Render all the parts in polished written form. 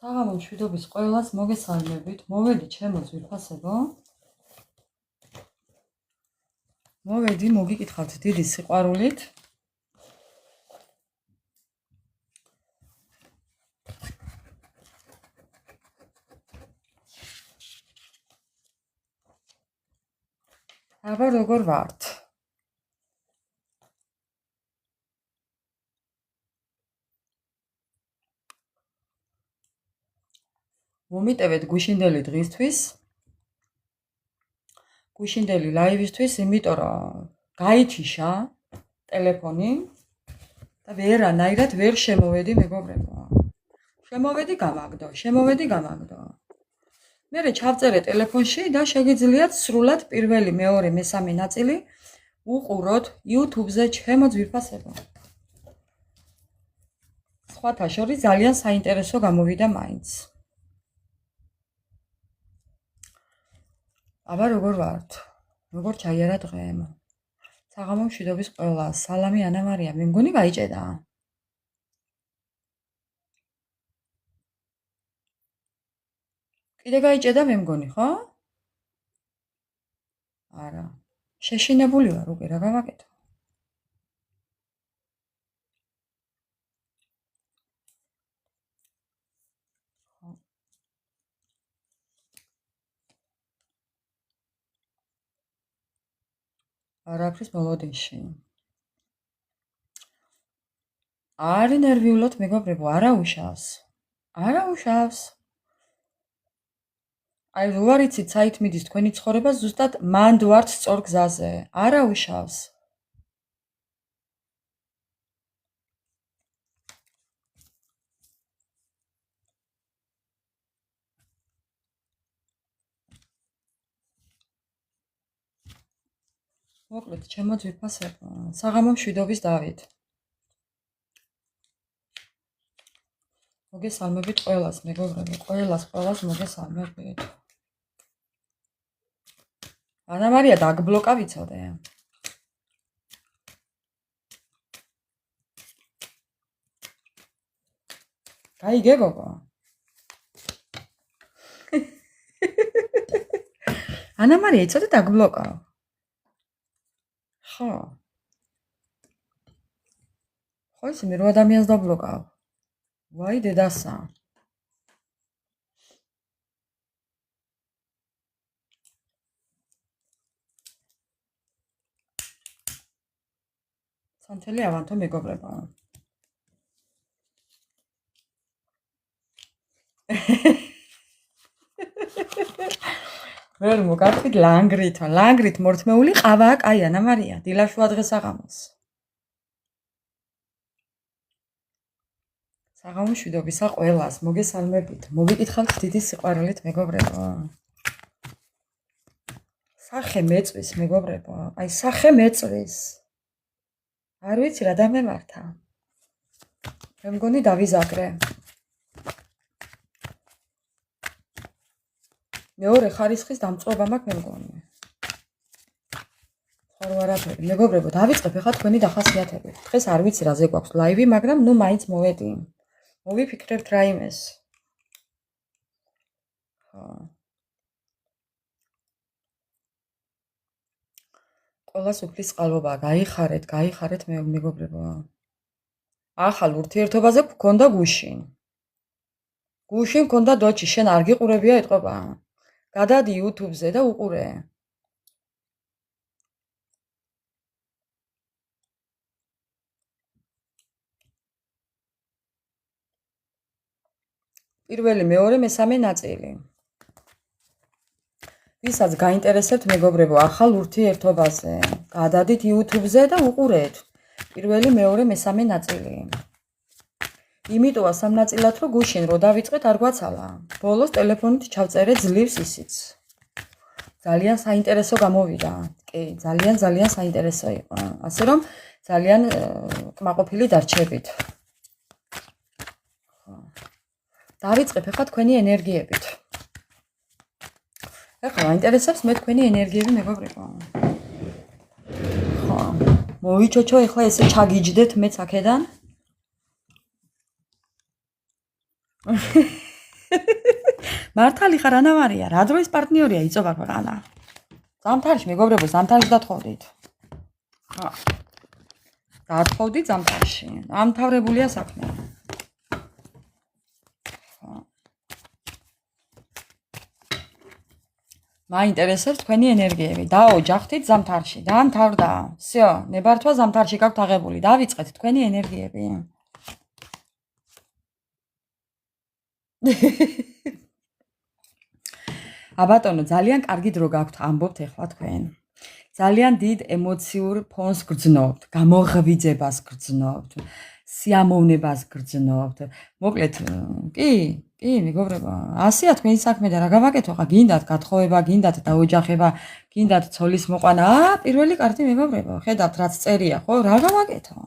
საღამო მშვიდობის ყველას მოგესალმებით. მოვედი ჩემო ძვირფასებო. მოვედი მოგიკითხავთ დიდი სიყვარულით. აბა როგორ ვართ? მომიტევეთ გუშინდელი დღისთვის. გუშინდელი ლაივისთვის, იმიტომ რომ გაიჩიშა ტელეფონი და ვერანაირად ვერ შემოვედი მეგობრებო. შემოვედი გამაგდო. მერე ჩავწერე ტელეფონში და შეგიძლიათ სრულად პირველი, მეორე, მესამე ნაწილი უყუროთ YouTube-ზე ჩემო ძვირფასებო. სხვათა შორის ძალიან საინტერესო გამოვიდა მაინც. აბა როგორ ვართ? როგორ ჩაიარა დღე? საღამო მშვიდობის ყველას. სალამი ანა მარია, მე მგონი გაიჭედა. კიდე გაიჭედა მე მგონი, ხო? არა. შეშინებული ვარ უკვე, რა გავაკეთო? არაფრის მოლოდინში. არი ნერვიულოთ მეგობრებო, არა უშავს. აი რო არ იცით საით მიდის თქვენი ცხოვრება, ზუსტად მანდ ვართ სწორ გზაზე. არა უშავს. მოკლედ, ჩემო ძვირფასებო, საღამო მშვიდობის დავით. მოგესალმებით ყველას, მეგობრებო, ყველას მოგესალმებით. ანა მარია დაგბლოკა ვიცოდე. გაიგე გოგო. ანა მარია იცოდე დაგბლოკა. ხო. ხო ისე მე რო ადამიანს დაბლოკავ. ვაი დედასა. სანთელი ავანთო მეგობრებო. ვერ მოგართვით ლანგრით მორთმეული ყავა კაი ანა მარია დილაშუა დღეს საღამოს. საღამო მშვიდობისა ყველას მოგესალმებით. მოგიკითხავთ დიდი სიყვარულით მეგობრებო. სახე მეწვის მეგობრებო. აი სახე მეწვის. არ ვიცი რა დამემართა. მე მგონი დავიზაგრე. მეორე ხარისხის დამწყობა მაქვს მე მგონი. ხარო არაფერი. მეგობრებო, დავიწყებ ახლა თქვენი დახასიათებით. დღეს არ ვიცი რაზე გვაქვს ლაივი, მაგრამ ნუ მაინც მოვედი. მოვიფიქრებთ რაიმეს. ხო. ყველას უფლის წყალობა, გაიხარეთ მეგობრებო. ახალ ურთიერთობაზე გქონდა გუშინ. გუშინ გქონდა დოჩი, შენ არ გიყურებია ეთყობა. გადადი YouTube-ზე და უყურე. პირველი, მეორე, მესამე ნაწილი. ვისაც გაინტერესებთ მეგობრებო ახალ ურთიერთობაზე, გადადით YouTube-ზე და უყურეთ. პირველი, მეორე, მესამე ნაწილი. იმიტოა სამ ნაწილად რომ გუშინ რო დავიწყეთ არ გვაცალა. ბოლოს ტელეფონით ჩავწერე ძლივს ისიც. ძალიან საინტერესო გამოვიდა. კი, ძალიან საინტერესო იყო. ასე რომ ძალიან კმაყოფილი დარჩებით. დავიწყებ ახლა თქვენი ენერგიებით. ახლა მაინტერესებს მე თქვენი ენერგიები მეგობრებო. ხო, მოვიჩოჩო ახლა ესე ჩაგიჯდეთ მეც აქედან. მართალი ხარ ანა მარია, რა დროის პარტნიორია იწობა ქვეყანა? ზამთარში მეგობრებო, ზამთარში დათხოვდით. ხა. დათხოვდით ზამთარში. ამთავრებულია საქმე. მაინტერესებს თქვენი ენერგიები. დაოჯახდით ზამთარში. დაამთავრდა. всё, ნებართვა ზამთარში გაქვთ აღებული. დავიწყეთ თქვენი ენერგიები. აბატონო, ძალიან კარგი დრო გაქვთ, ამბობთ ეხლა თქვენ. ძალიან დიდ ემოციურ ფონს გრძნობთ, გამოღვიძებას გრძნობთ, სიამოვნებას გრძნობთ. მოკლედ, კი, მეგობრებო, ასეა თქვენი საქმე და რა გავაკეთო ხა? გინდათ გათხოვება, გინდათ დაოჯახება, გინდათ ცოლის მოყვანა. პირველი კარტი მეგობრებო, ხედავთ რაც წერია, ხო? რა გავაკეთო?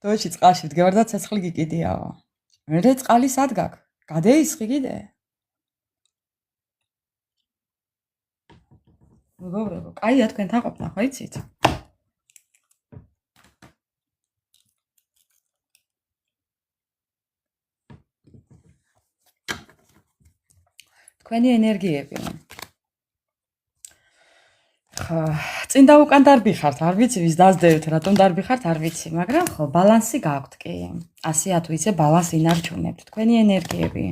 დოში წყალში ვდგარ და ცეცხლი გიკიდიაო. მე წყალი სად გაქვს? გადაისხი კიდე? მეგობრებო, კაია თქვენთან ყოფნა, ხო იცით? თქვენი ენერგიები. ხა, წინ და უკან დარბიხართ, არ ვიცი ვის დასდევთ, რატომ დარბიხართ, არ ვიცი, მაგრამ ხო, ბალანსი გაქვთ კი. ასე თუ ისე ბალანს ინარჩუნებთ თქვენი ენერგიები.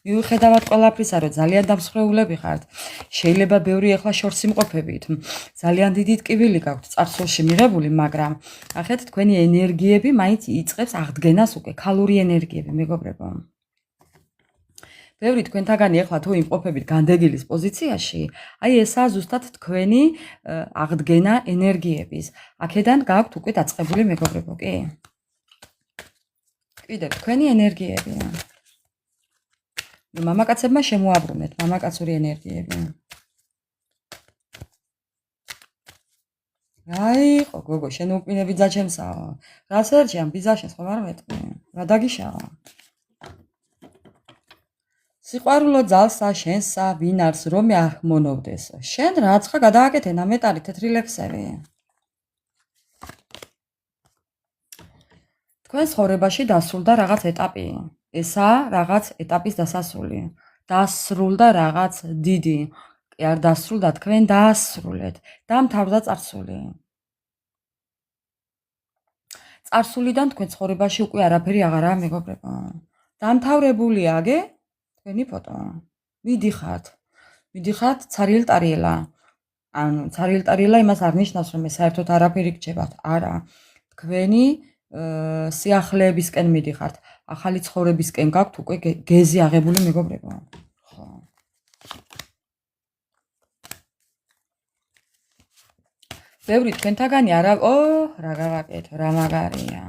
მიუხედავად ყველაფრისა, რომ ძალიან დამსხვრეულები ხართ, შეიძლება ბევრი ახლა შორს იმყოფებით. ძალიან დიდი ტკივილი გაქვთ წარსულში მიღებული, მაგრამ ახეთ თქვენი ენერგიები მაინც იწყებს აღდგენას უკვე, ქალური ენერგიები, მეგობრებო. ბევრი თქვენთაგანი ახლა თუ იმყოფებით განდეგილის პოზიციაში, აი ესაა ზუსტად თქვენი აღდგენა ენერგიების. აქედან გაქვთ უკვე დაწყებული მეგობრებო, კი? კიდევ თქვენი ენერგიები. მამაკაცებმა შემოაბრუნეთ მამაკაცური ენერგიები. აიყო, გოგო, შენ უპინე ბიძა ჩემსაო. რაც ერჩი ამ ბიძაშენს ხომ არ მეტყვი? რა დაგიშავა? სიყვარულო ძალსა შენსა, ვინ არს რომ მე არ მონოვდეს. შენ რაც ხა გადააკეთე ნამეტარი თეთრი ლექსები. თქვენ ცხოვრებაში დასრულდა რაღაც ეტაპი. ესაა რაღაც ეტაპის დასასრული. დასრულდა რაღაც დიდი. კი არ დასრულდა, თქვენ დაასრულეთ. დამთავრდა წარსული. წარსულიდან თქვენ ცხოვრებაში უკვე არაფერი აღარაა მეგობრებო. დამთავრებულია აგე თქვენი ფოტო. მიდიხართ ცარიელ ტარიელა. ანუ ცარიელ ტარიელა იმას არ ნიშნავს რომ მე საერთოდ არაფერი გჭებათ. არა. თქვენი სიახლეებისკენ მიდიხართ. ახალი ცხოვრებისკენ გაქვთ უკვე გეზი აღებული მეგობრებო. ხო. ბევრი თქვენთაგანი რა გავაკეთო, რა მაგარია.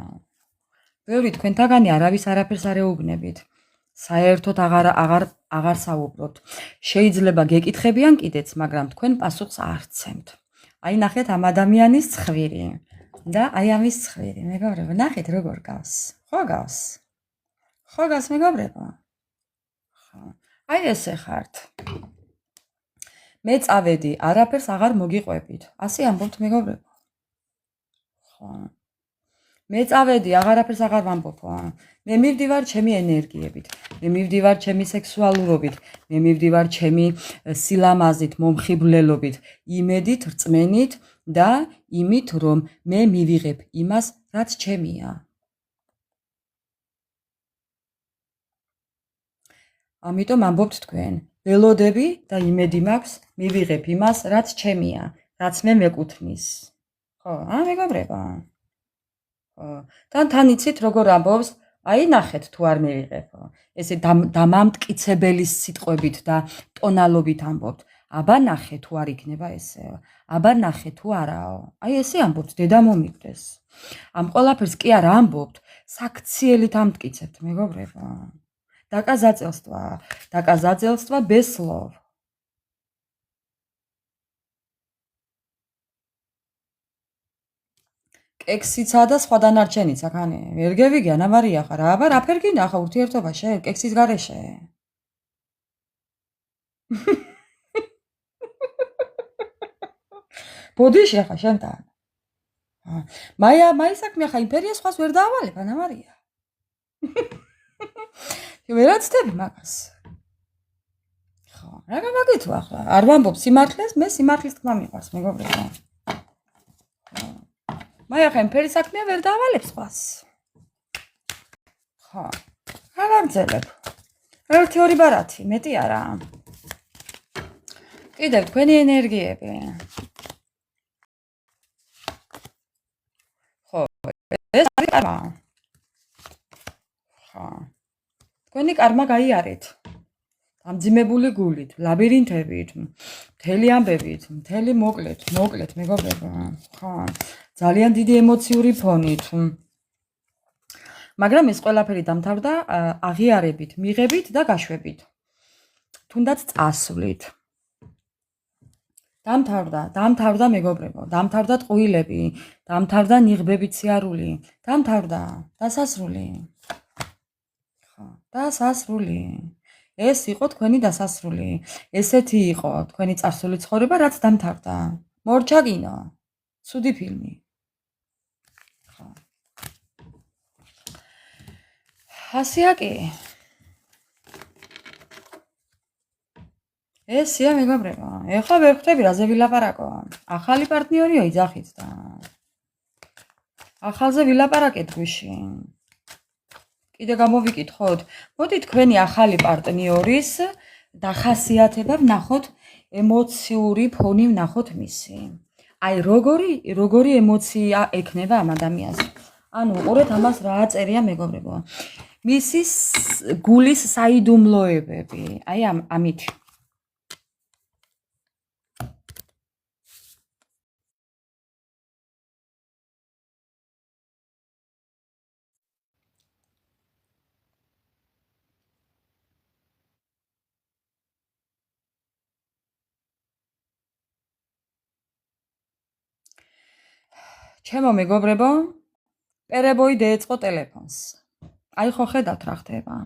ბევრი თქვენთაგანი არავის არაფერს არ ეუბნებით. საერთოდ აღარ საუბრობთ. შეიძლება გეკითხებიან კიდეც, მაგრამ თქვენ პასუხს არ სცემთ. აი ნახეთ ამ ადამიანის ცხვირი და აი ამის ცხვირი, მეგობრებო, ნახეთ როგორ გავს. ხო გავს? ხო გავს მეგობრებო? ხო. აი ესე ხართ. მე წავედი, არაფერს აღარ მოგიყვებით. ასე ამბობთ მეგობრებო. ხო. მე წავედი, აღარაფერს აღარ ვამბობო. მე მივდივარ ჩემი ენერგიებით. მე მივდივარ ჩემი სექსუალურობით. მე მივდივარ ჩემი სილამაზით, მომხიბვლელობით, იმედით, რწმენით და იმით, რომ მე მივიღებ იმას, რაც ჩემია. ამიტომ ამბობთ თქვენ, ველოდები და იმედი მაქვს, მივიღებ იმას, რაც ჩემია, რაც მე მეკუთვნის. ხო, მეგობრებო? თან იცით როგორ ამბობს, აი ნახეთ თუ არ მივიღებო. ესე დამამტკიცებელი სიტყვებით და ტონალობით ამბობთ. აბა ნახე თუ არ იქნება ესე. აბა ნახე თუ არაო. აი ესე ამბობთ, დედა მომიგდეს. ამ ყველაფერს კი არ ამბობთ, საქციელით ამტკიცებთ, მეგობრებო. დაკაზაძელства без слов. კექსიცა და სხვა დანარჩენიც აქანი. ვერ გევიგე ანა მარია ხარ. აბა რაფერ გინდა ხა ურთიერთობაში, კექსის გარეშე. ბოდიში ხა შენთან. მაი საქმე ხა იმპერია სხვას ვერ დაავალებ, ანა მარია. ვერაცდები მაგას. ხო, რა გამაგითო ახლა? არ ვამბობ სიმართლეს, მე სიმართლის თქმა მიყვარს, მეგობრებო. მაი ხა იმპერი საქმეა ვერ დაავალებ სხვას. ხო. რა ვაგრძელებ? 1-2 ბარათი, მეტი არა. კიდევ თქვენი ენერგიები. ხო, ეს არის კარმა. ხო. თქვენი კარმა გაიარეთ. დამძიმებული გულით, ლაბირინთებით, მთელი ამბებით, მთელი მოკლეთ, მეგობრებო. ხო. ძალიან დიდი ემოციური ფონით. მაგრამ ეს ყველაფერი დამთავრდა აღიარებით, მიღებით და გაშვებით. თუნდაც წასვლით. დამთავრდა მეგობრებო, დამთავრდა ტყუილები, დამთავრდა ნიღბებით სიარული, დამთავრდა დასასრული. ხო, დასასრული. ეს იყო თქვენი დასასრული. ესეთი იყო თქვენი წარსული ცხოვრება, რაც დამთავრდა. მორჩა კინო. ცუდი ფილმი. ხო. ასია კი. ესია მეგობრებო, ეხლა ვერ ხვდები რაზე ვილაპარაკო. ახალი პარტნიორიო იძახით და ახალზე ვილაპარაკეთ გუში. კიდე გამოვიკითხოთ. მოდი თქვენი ახალი პარტნიორის დახასიათება ვნახოთ, ემოციური ფონი ვნახოთ მისი. აი როგორი ემოცია ექნება ამ ადამიანს. ანუ უყურეთ ამას რა წერია მეგობრებო. მისი გულის საიდუმლოებები. აი ამით. ჩემო მეგობრებო, პერებოი დაეწყო ტელეფონს. აი ხო ხედავთ რა ხდება.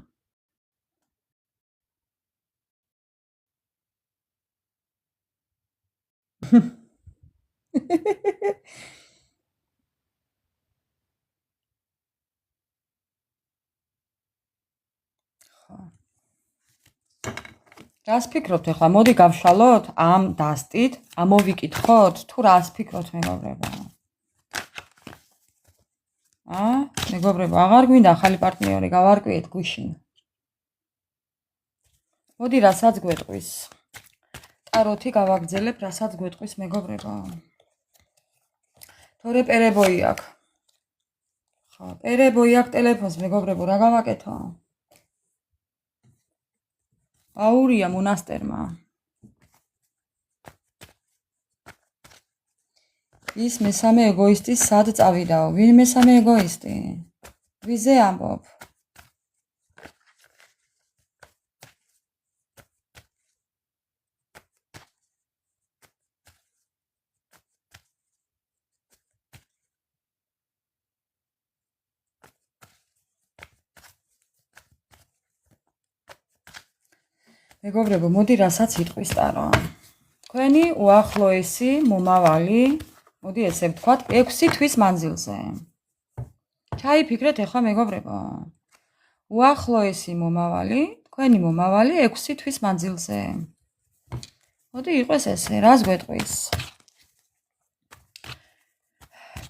რას ფიქრობთ ახლა? მოდი გავშალოთ ამ დასტით, ამოვიკითხოთ თუ რას ფიქრობთ მეგობრებო. მეგობრებო, აღარ გვინდა ახალი პარტნიორი, გავარკვიეთ გუშინ. მოდი რასაც გვეტყვის. ტაროთი გავაგრძელებ, რასაც გვეტყვის მეგობრებო. თორე პერებოი აქვს. ხო, პერებოი აქვს ტელეფონს მეგობრებო, რა გავაკეთო? აურია მონასტერმა. ის მესამე ეგოისტი სად წავიდაო? ვინ მესამე ეგოისტი? ვიზე ამბობ? მეგობრებო, მოდი რასაც იტყვის ტარო. თქვენი უახლოესი მომავალი, მოდი ესე ვთქვათ, 6 თვის მანძილზე. ჩაიფიქრეთ ახლა მეგობრებო. უახლოესი მომავალი, თქვენი მომავალი 6 თვის მანძილზე. მოდი იყოს ესე, რას გვეტყვის?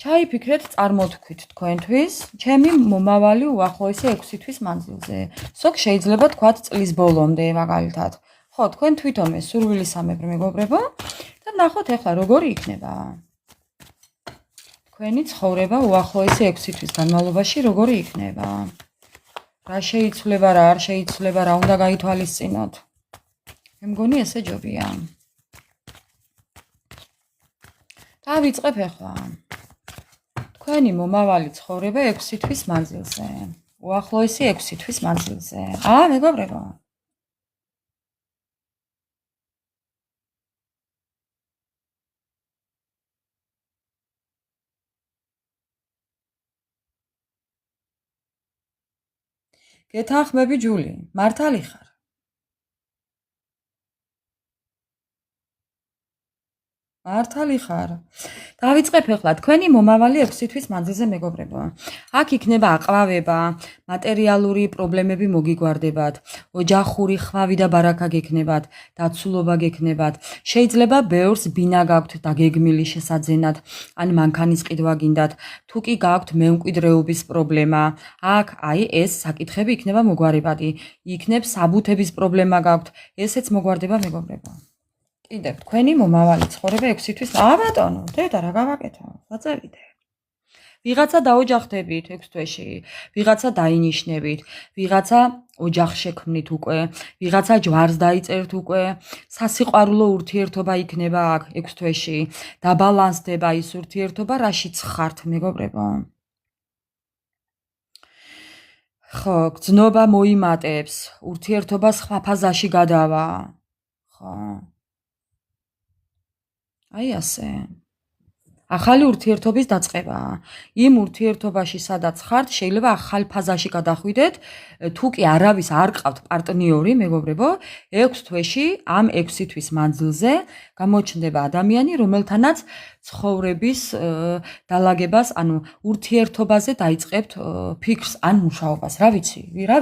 ჩაიფიქრეთ, წარმოთქვით თქვენთვის, ჩემი მომავალი უახლოესი 6 თვის მანძილზე. სოგ შეიძლება თქვათ წლის ბოლომდე, მაგალითად. ხო, თქვენ თვითონვე სურვილისამებრ მეგობრებო და ნახოთ ახლა როგორი იქნება. თქვენი ცხოვრება უახლოესი 6 თვის განმავლობაში როგორი იქნება. რა შეიცვლება, რა არ შეიცვლება, რა უნდა გაითვალისწინოთ. მე მგონი ესე ჯობია. დავიწყებ ახლა. თქვენი მომავალი ცხოვრება 6 თვის მანძილზე. უახლოესი 6 თვის მანძილზე. მეგობრებო. გეთანხმები ჯული, მართალი ხარ? მართალი ხარ. დავიწყებ ახლა თქვენი მომავალი 6 თვის მანძილზე მეგობრებო. აქ იქნება აყვავება, მატერიალური პრობლემები მოგიგვარდებათ, ოჯახური ხვავი და ბარაკა გექნებათ, დაცულობა გექნებათ. შეიძლება ბევრს ბინა გაქვთ დაგეგმილი შესაძენად, ან მანქანის ყიდვა გინდათ, თუ კი გაქვთ მემკვიდრეობის პრობლემა. აქ აი ეს საკითხები იქნება მოგვარებადი. იქნებ საბუთების პრობლემა გაქვთ, ესეც მოგვარდება მეგობრებო. კიდევ თქვენი მომავალი ცხოვრება 6 თვის. ბატონო, დედა რა გავაკეთო? დაწევიდე. ვიღაცა დაოჯახდებით 6 თვეში, ვიღაცა დაინიშნებით, ვიღაცა ოჯახს შექმნით უკვე, ვიღაცა ჯვარს დაიწერთ უკვე, სასიყვარულო ურთიერთობა იქნება აქ 6 თვეში, დაბალანსდება ის ურთიერთობა, რაშიც ხართ მეგობრებო. ხო, გრძნობა მოიმატებს, ურთიერთობა სხვა ფაზაში გადავა. ხო. აი ასე. ახალი ურთიერთობის დაწყება. იმ ურთიერთობაში, სადაც ხართ, შეიძლება ახალ ფაზაში გადახვიდეთ, თუ კი არავის არ ყავთ პარტნიორი, მეგობრებო, 6 თვეში, ამ 6 თვის მანძილზე გამოჩნდება ადამიანი, რომელთანაც ცხოვრების დალაგებას, ანუ ურთიერთობაზე დაიწყებთ ფიქრს ან მუშაობას. რა ვიცი? რა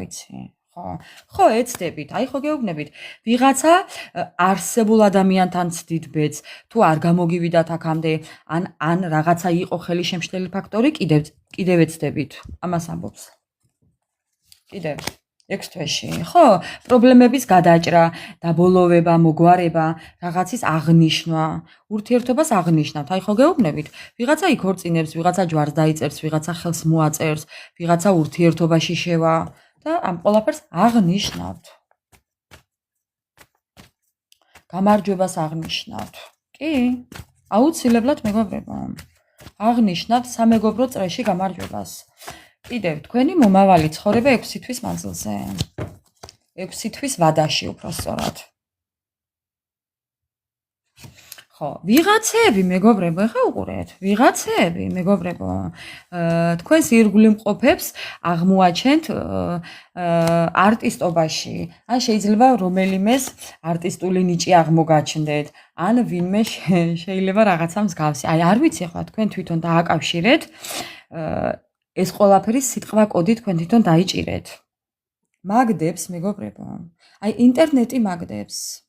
ვიცი? ხო, ეცდებით, აი ხო გეუბნებით, ვიღაცა არსებულ ადამიანთან ცდით ბედს, თუ არ გამოგივიდათ აქამდე, ან რაღაცა იყო ხელი შემშლელი ფაქტორი, კიდევ ეცდებით, ამას ამბობს. კიდევ 6 თვეში, ხო, პრობლემების გადაჭრა, დაბოლოვება, მოგვარება, რაღაცის აღნიშვნა, ურთიერთობას აღნიშნავთ, აი ხო გეუბნებით, ვიღაცა იქორწინებს, ვიღაცა ჯვარს დაიწერს, ვიღაცა ხელს მოაწერს, ვიღაცა ურთიერთობაში შევა. და ამ ყველაფერს აღნიშნავთ. გამარჯვებას აღნიშნავთ. კი, აუცილებლად მეგობრებო. აღნიშნავთ სამეგობრო წრეში გამარჯვებას. კიდევ თქვენი მომავალი ცხოვრება 6 თვის მანძილზე. 6 თვის ვადაში უпростоრად. ხო, ვიღაცები მეგობრებო, ეხა უყურეთ, ვიღაცები მეგობრებო, თქვენს ირგვლივ მყოფებს აღმოაჩენთ არტისტობაში, ან შეიძლება რომელიმეს არტისტული ნიჭი აღმოგაჩნდეთ, ან ვინმე შეიძლება რაღაცა მსგავსი. აი, არ ვიცი ახლა თქვენ თვითონ დააკავშირეთ, ეს ყველაფერი სიტყვა კოდი თქვენ თვითონ დაიჭირეთ. მაგდებს მეგობრებო. აი, ინტერნეტი მაგდებს.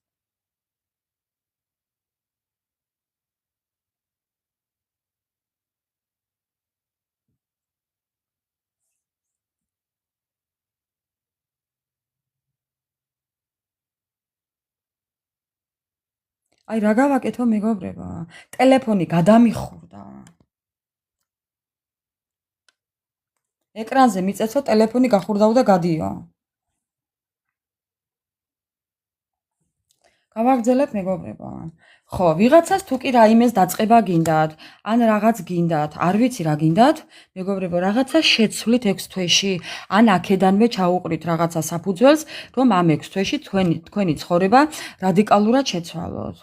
აი რა გავაკეთო მეგობრებო? ტელეფონი გადამიხურდა. ეკრანზე მიწესო, ტელეფონი გახურდაო და გადიო. გავაგრძელებ მეგობრებო. ხო, ვიღაცას თუ კი რაიმეს დაწყება გინდათ, ან რაღაც გინდათ, არ ვიცი რა გინდათ, მეგობრებო, რაღაცა შეცვლით 6 თვეში, ან აქედანვე ჩაუყრით რაღაცა საფუძველს, რომ ამ 6 თვეში თქვენი ცხოვრება რადიკალურად შეცვალოთ.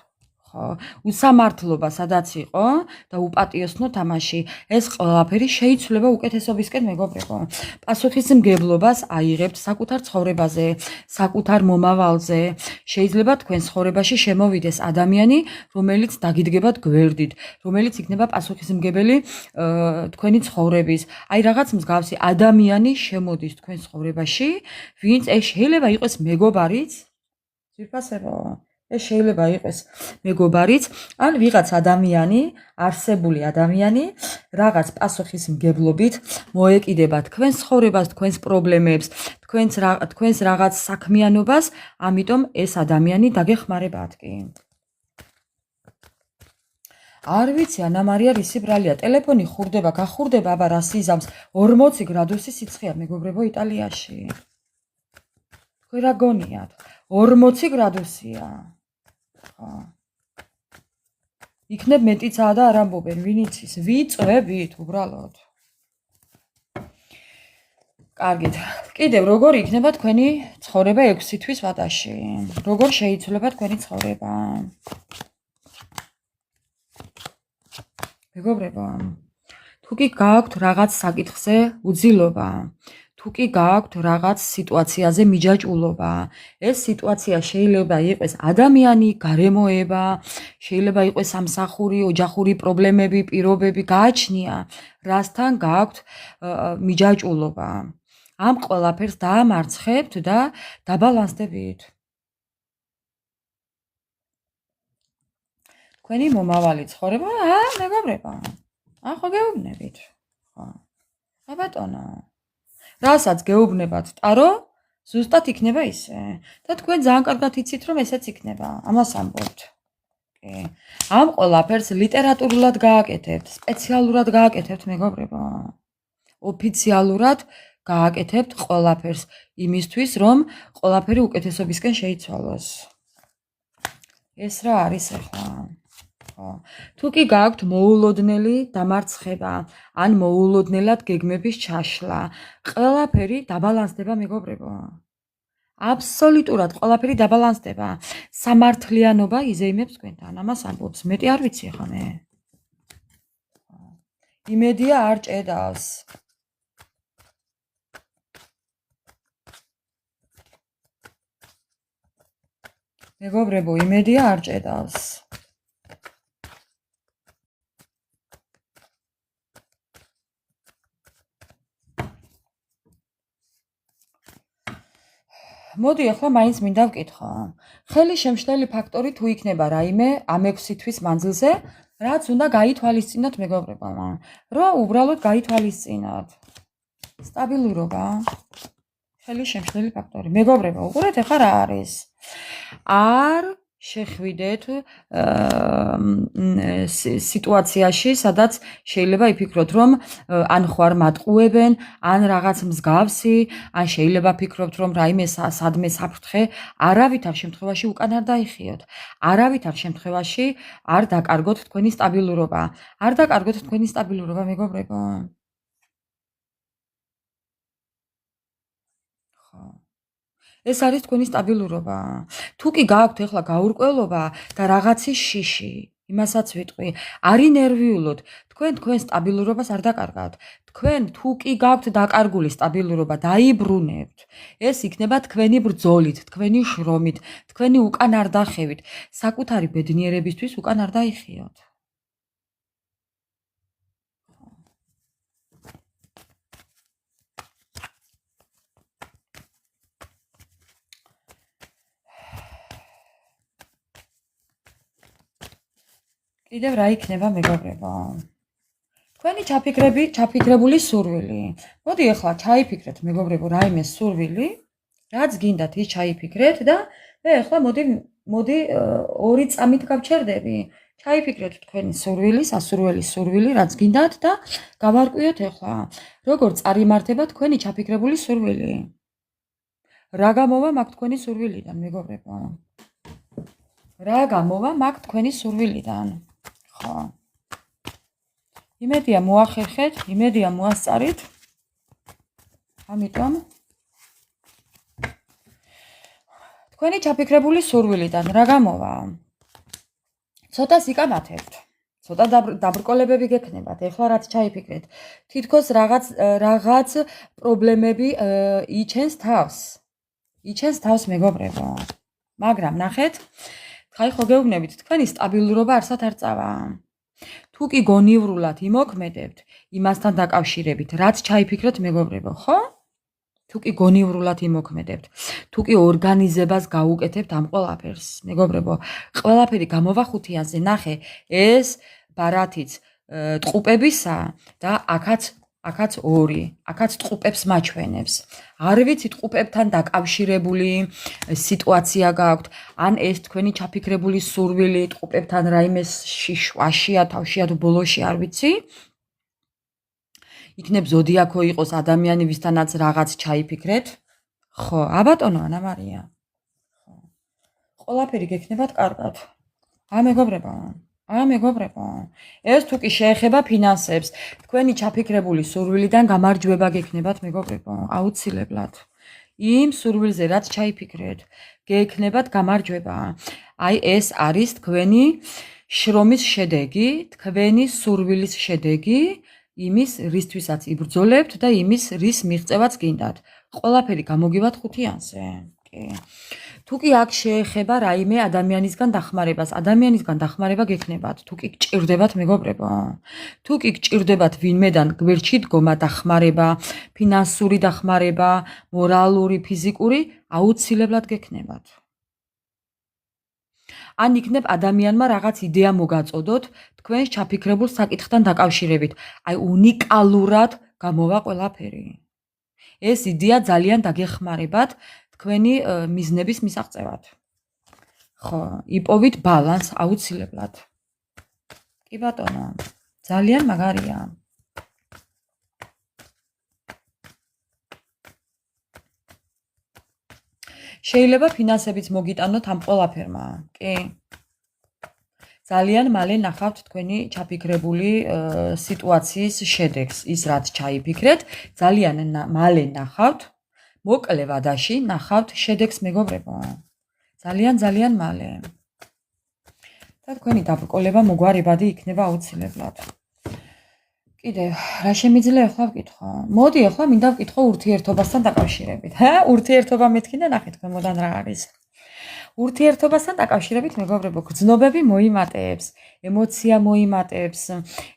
ხო, უსამართლობა სადაც იყო და უპატიოსნო თამაში, ეს ყველაფერი შეიცვლება უკეთესობისკენ მეგობრებო. პასუხისმგებლობას აიღებთ საკუთარ ცხოვრებაზე, საკუთარ მომავალზე. შეიძლება თქვენ ცხოვრებაში შემოვიდეს ადამიანი, რომელიც დაგიდგებათ გვერდით, რომელიც იქნება პასუხისმგებელი თქვენი ცხოვრების. აი რაღაც მსგავსი ადამიანი შემოდის თქვენ ცხოვრებაში, ვინც ეს შეიძლება იყოს მეგობარიც, ძვირფასებო. ეს შეიძლება იყოს მეგობარიც, ან ვიღაც ადამიანი, არსებული ადამიანი, რაღაც პასუხისმგებლობით მოეკიდება თქვენს ცხოვრებას, თქვენს პრობლემებს, თქვენს რაღაც საქმიანობას, ამიტომ ეს ადამიანი დაგეხმარებათ კი. არ ვიცი, ანა მარია რისი ბრალია, ტელეფონი ხურდება, გახურდება, აბა რა სიზამს, 40 გრადუსი სიცხეა მეგობრებო იტალიაში. თქვენ რა გონიათ? 40 გრადუსია. იქნებ მეტიცაა და არ ამბობენ, ვინ იცის, ვიწვევით უბრალოდ. კარგით, კიდევ როგორ იქნება თქვენი ცხოვრება 6 თვის ვადაში? როგორ შეიცვლება თქვენი ცხოვრება? მეგობრებო, თუ კი გაქვთ რაღაც საკითხზე უძილობა, თუ კი გააქვთ რაღაც სიტუაციაზე მიჯაჭვულობა, ეს სიტუაცია შეიძლება იყოს ადამიანი, გარემოება, შეიძლება იყოს სამსახური, ოჯახური პრობლემები, პირობები, გააჩნია, რასთან გააქვთ მიჯაჭვულობა. ამ ყველაფერს დაამარცხებთ და დაბალანსდებით. თქვენი მომავალი ცხოვრება, მეგობრებო. ხო გეუბნებით. ხო. ბატონო. რასაც გეუბნებათ ტარო, ზუსტად იქნება ისე. და თქვენ ძალიან კარგად იცით, რომ ესეც იქნება. ამას ამბობთ. ამ ყველაფერს ლიტერატურულად გააკეთებთ, სპეციალურად გააკეთებთ, მეგობრებო. ოფიციალურად გააკეთებთ ყველაფერს იმისთვის, რომ ყველაფერი უკეთესობისკენ შეიცვალოს. ეს რა არის ახლა? თუ კი გააქვთ მოულოდნელი დამარცხება, ან მოულოდნელად გეგმების ჩაშლა, ყველაფერი დაბალანსდება, მეგობრებო. აბსოლუტურად ყველაფერი დაბალანსდება. სამართლიანობა იზეიმებს თქვენთან. ამას ამბობს. მეტი არ ვიცი ხა მე. იმედია არ ჭედავს. მეგობრებო, იმედია არ ჭედავს. მოდი ახლა მაინც მინდა ვკითხო. ხელი შემშლელი ფაქტორი თუ იქნება რაიმე ამ 6 თვის მანძილზე, რაც უნდა გაითვალისწინოთ, მეგობრებო. რომ უბრალოდ გაითვალისწინოთ. სტაბილურობა. ხელი შემშლელი ფაქტორი. მეგობრებო, უყურეთ ახლა რა არის. არ შეხვიდეთ სიტუაციაში, სადაც შეიძლება იფიქროთ, რომ ან ხوار მატყუებენ, ან რაღაც მსგავსი, ან შეიძლება ფიქრობთ, რომ რაიმე სადმე საფრთხე, არავითარ შემთხვევაში უკან არ დაიხიოთ. არავითარ შემთხვევაში არ დაკარგოთ თქვენი სტაბილურობა. არ დაკარგოთ თქვენი სტაბილურობა, მეგობრებო. ეს არის თქვენი სტაბილურობა. თუ კი გააქვთ ახლა გაურკვევლობა და რაღაცის შიში, იმასაც ვიტყვი, არი ნერვიულოთ, თქვენ სტაბილურობას არ დაკარგავთ. თქვენ თუ კი გააქვთ დაკარგული სტაბილურობა, დაიბრუნებთ. ეს იქნება თქვენი ბრძოლით, თქვენი შრომით, თქვენი უკან არ დახევით, საკუთარი ბედნიერებისთვის უკან არ დაიხიოთ. კიდევ რა იქნება, მეგობრებო? თქვენი ჩაფიქრებული სურვილი. მოდი ახლა ჩაიფიქრეთ, მეგობრებო, რაიმე სურვილი, რაც გინდათ ის ჩაიფიქრეთ და ახლა მოდი 2 წამით გავჩერდები. ჩაიფიქრეთ თქვენი სურვილი, სასურველი სურვილი, რაც გინდათ და გავარკვიოთ ახლა, როგორ წარიმართება თქვენი ჩაფიქრებული სურვილი. რა გამოვა მაქვს თქვენი სურვილიდან, მეგობრებო? რა გამოვა მაქვს თქვენი სურვილიდან? ხო. იმედია მოახერხეთ, იმედია მოასწარით. ამიტომ თქვენი ჩაფიქრებული სურვილიდან რა გამოვა? ცოტა სიკამათებთ. ცოტა დაბრკოლებები გექნებათ. ეხლა რაც ჩაიფიქრეთ, თითქოს რაღაც პრობლემები იჩენს თავს. იჩენს თავს, მეგობრებო. მაგრამ ნახეთ, ხაი ხო გეუბნებით, თქვენი სტაბილურობა არსად არ წავა. თუ კი გონივრულად იმოქმედებთ, იმასთან დაკავშირებით, რაც ჩაიფიქრეთ, მეგობრებო, ხო? თუ კი გონივრულად იმოქმედებთ, თუ კი ორგანიზებას გაუკეთებთ ამ ყველაფერს, მეგობრებო, ყველაფერი გამოვა ხუთიანზე, ნახე, ეს ბარათიც ტყუპებისა და აქაც 2, აქაც ტყუპებს მაჩვენებს. არ ვიცი ტყუპებთან დაკავშირებული სიტუაცია გაქვთ, ან ეს თქვენი ჩაფიქრებული სურვილი ტყუპებთან რაიმე შიშვაშია, თავშია თუ ბოლოში, არ ვიცი. იქნებ ზოდიაქო იყოს ადამიანი, ვისთანაც რაღაც ჩაიფიქრეთ. ხო, აბატონო ანა მარია. ხო. ყველაფერი გექნებათ კარგად. მეგობრებო, ეს თუ კი შეეხება ფინანსებს, თქვენი ჩაფიქრებული სურვილიდან გამარჯვება გექნებათ, მეგობრებო, აუცილებლად. იმ სურვილზე რაც ჩაიფიქრეთ, გექნებათ გამარჯვება. აი ეს არის თქვენი შრომის შედეგი, თქვენი სურვილის შედეგი იმის რისთვისაც იბრძოლებთ და იმის რის მიღწევაც გინდათ. ყველაფერი გამოგივათ 5-იანზე. კი. თუ კი აქ შეეხება რაიმე ადამიანისგან დახმარებას, ადამიანისგან დახმარება გექნებათ. თუ კი გჭირდებათ მეგობრებო. თუ კი გჭირდებათ ვინმედან გვერდში დგომა, დახმარება, ფინანსური დახმარება, მორალური, ფიზიკური, აუცილებლად გექნებათ. ან იქნებ ადამიანმა რაღაც იდეა მოგაწოდოთ თქვენს ჩაფიქრებულ საკითხთან დაკავშირებით. აი უნიკალურად გამოვა ყველაფერი. ეს იდეა ძალიან დაგეხმარებათ თქვენი მიზნების მისაღწევად. ხო, იპოვით ბალანს აუცილებლად. კი ბატონო, ძალიან მაგარია. შეიძლება ფინანსებიც მოგიტანოთ ამ ყველაფერმა, კი? ძალიან მალე ნახავთ თქვენი ჩაფიქრებული სიტუაციის შედეგს, ის რაც ჩაიფიქრეთ, ძალიან მალე ნახავთ, მოკლე ვადაში ნახავთ შედეგს მეგობრებო. ძალიან მალე. და თქვენი დაბრკოლება მოგვარებადი იქნება აუცილებლად. კიდევ, რა შემიძლია ახლა ვკითხო? მოდი ახლა მინდა ვკითხო ურთიერთობასთან დაკავშირებით. ურთიერთობა მეთქი და ნახეთ ქვემოდან რა არის. ურთიერთობასთან დაკავშირებით მეგობრებო, გრძნობები მოიმატებს, ემოცია მოიმატებს,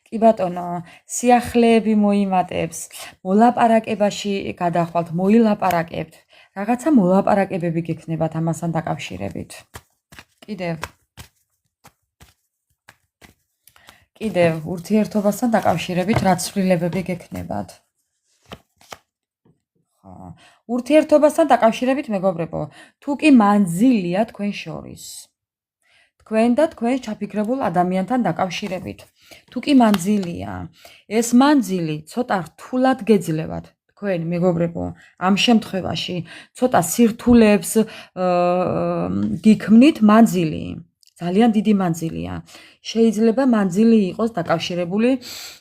კი ბატონო, სიახლეები მოიმატებს, მოლაპარაკებაში გადახვალთ, მოილაპარაკებთ, რაღაცა მოლაპარაკებები გექნებათ ამასთან დაკავშირებით. კიდევ ურთიერთობასთან დაკავშირებით რა ცვლილებები გექნებათ? ურთიერთობასთან დაკავშირებით მეგობრებო, თუ კი მანძილია თქვენ შორის. თქვენ და თქვენ ჩაფიქრებულ ადამიანთან დაკავშირებით. თუ კი მანძილია, ეს მანძილი ცოტა რთულად გეძლევათ. თქვენ მეგობრებო, ამ შემთხვევაში ცოტა სირთულეებს გიქმნით მანძილი. ძალიან დიდი მანძილია. შეიძლება მანძილი იყოს დაკავშირებული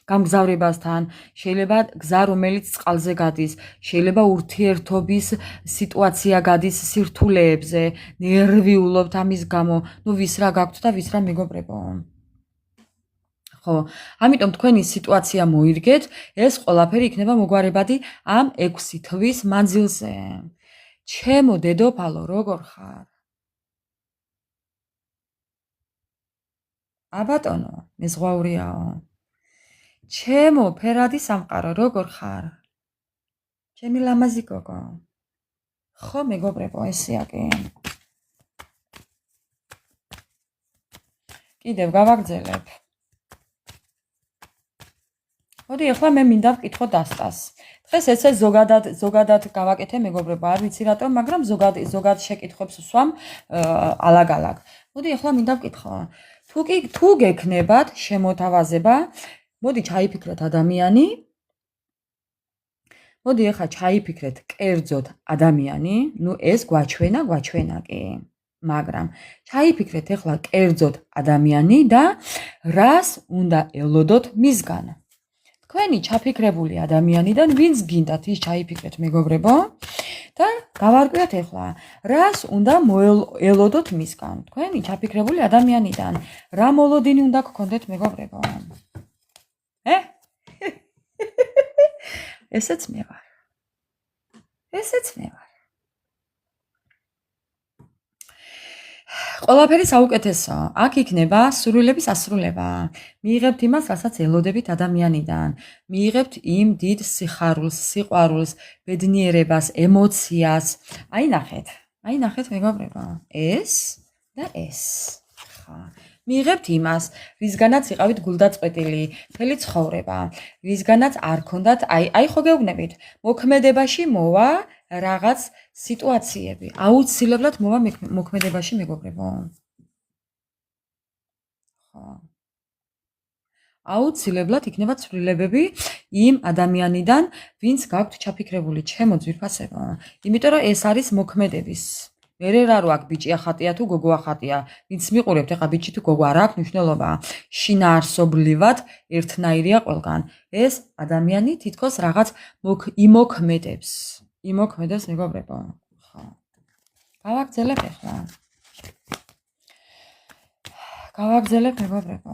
გამგზავრებასთან, შეიძლება გზა რომელიც წყალზე გადის, შეიძლება ურთიერთობის სიტუაცია გადის სირთულეებზე, ნერვიულობთ ამის გამო, ნუ ვის რა გაქვთ და ვის რა მეგობრებო. ხო, ამიტომ თქვენი სიტუაცია მოირგეთ, ეს ყველაფერი იქნება მოგვარებადი ამ 6 თვის მანძილზე. ჩემო დედოფალო, როგორ ხარ? აბატონო, მეზღვაურიაო. ჩემო ფერადი სამყარო, როგორ ხარ? ჩემი ლამაზი გოგო. ხო, მეგობრებო, ესეა კი. კიდევ გავაგრძელებ. მოდი, ახლა მე მინდა ვკითხო დასტას. დღეს ესე ზოგადად გავაკეთე მეგობრებო, არ ვიცი რატომ, მაგრამ ზოგად შეკითხვებს ვსვამ ალაგ-ალაგ. მოდი, ახლა მინდა ვკითხო. თუ გექნებათ შემოთავაზება, მოდი ჩაიფიქრეთ ადამიანი. მოდი ახლა ჩაიფიქრეთ კერძოდ ადამიანი, ნუ ეს გვაჩვენა კი. მაგრამ ჩაიფიქრეთ ახლა კერძოდ ადამიანი და რას უნდა ელოდოთ მისგან. თქვენი ჩაფიქრებული ადამიანიდან ვინც გინდათ ის ჩაიფიქრეთ მეგობრებო და გავარკვიოთ ახლა რას უნდა ელოდოთ მისგან. თქვენი ჩაფიქრებული ადამიანიდან რა მოლოდინი უნდა გქონდეთ მეგობრებო. ესეც მე ვარ. ყველაფერი საუკეთესო. აქ იქნება სურვილების ასრულება. მიიღებთ იმას, რასაც ელოდებით ადამიანიდან. მიიღებთ იმ დიდ სიხარულს, სიყვარულს, ბედნიერებას, ემოციას. აი ნახეთ მეგობრებო. ეს და ეს. ხა. მიიღებთ იმას, რისგანაც იყავით გულდაწყვეტილი, მთელი ცხოვრება, რისგანაც არ ქონდათ, აი ხო გეუბნებით, მოქმედებაში მოვა რაღაც სიტუაციები. აუცილებლად მოვა მოქმედებაში მეგობრებო. ხო. აუცილებლად იქნება ცვლილებები იმ ადამიანიდან, ვინც გაქვთ ჩაფიქრებული, ჩემო ძვირფასებო. იმიტომ რომ ეს არის მოქმედების. მერე რა რო აქ ბიჭი ახატია თუ გოგო ახატია, ვინც მიყურებთ ახლა ბიჭი თუ გოგო არ აქვს მნიშვნელობა. შინაარსობრივად ერთნაირია ყველგან. ეს ადამიანი თითქოს რაღაც იმოქმედებს. იმოქმედებს მეგობრებო. ხო. გავაგრძელებ ახლა. მეგობრებო.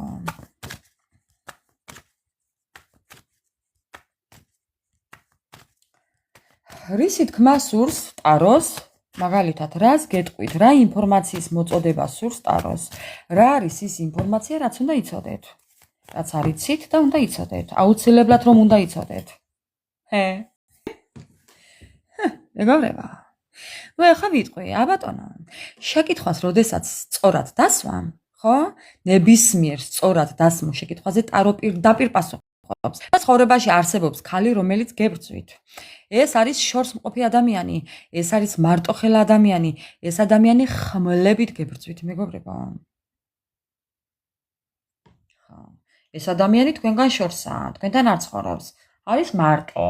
რისი თქმა სურს ტაროს, მაგალითად, რას გეტყვით, რა ინფორმაციის მოწოდება სურს ტაროს, რა არის ის ინფორმაცია, რაც უნდა იცოდეთ, რაც არ იცით და უნდა იცოდეთ, აუცილებლად რომ უნდა იცოდეთ. მეგობრებო, ახლა ვიტყვი, აბატონო, შეკითხვას როდესაც სწორად დასვამ, ხო? ნებისმიერ სწორად დასმულ შეკითხვაზე ტარო პირდაპირ პასუხობს. და ცხოვრებაში არსებობს ქალი, რომელიც გებრძვით. ეს არის შორს მყოფი ადამიანი, ეს არის მარტოხელა ადამიანი, ეს ადამიანი ხმლებით გებრძვით, მეგობრებო. ხო. ეს ადამიანი თქვენგან შორსაა, თქვენთან არ ცხოვრობს, არის მარტო.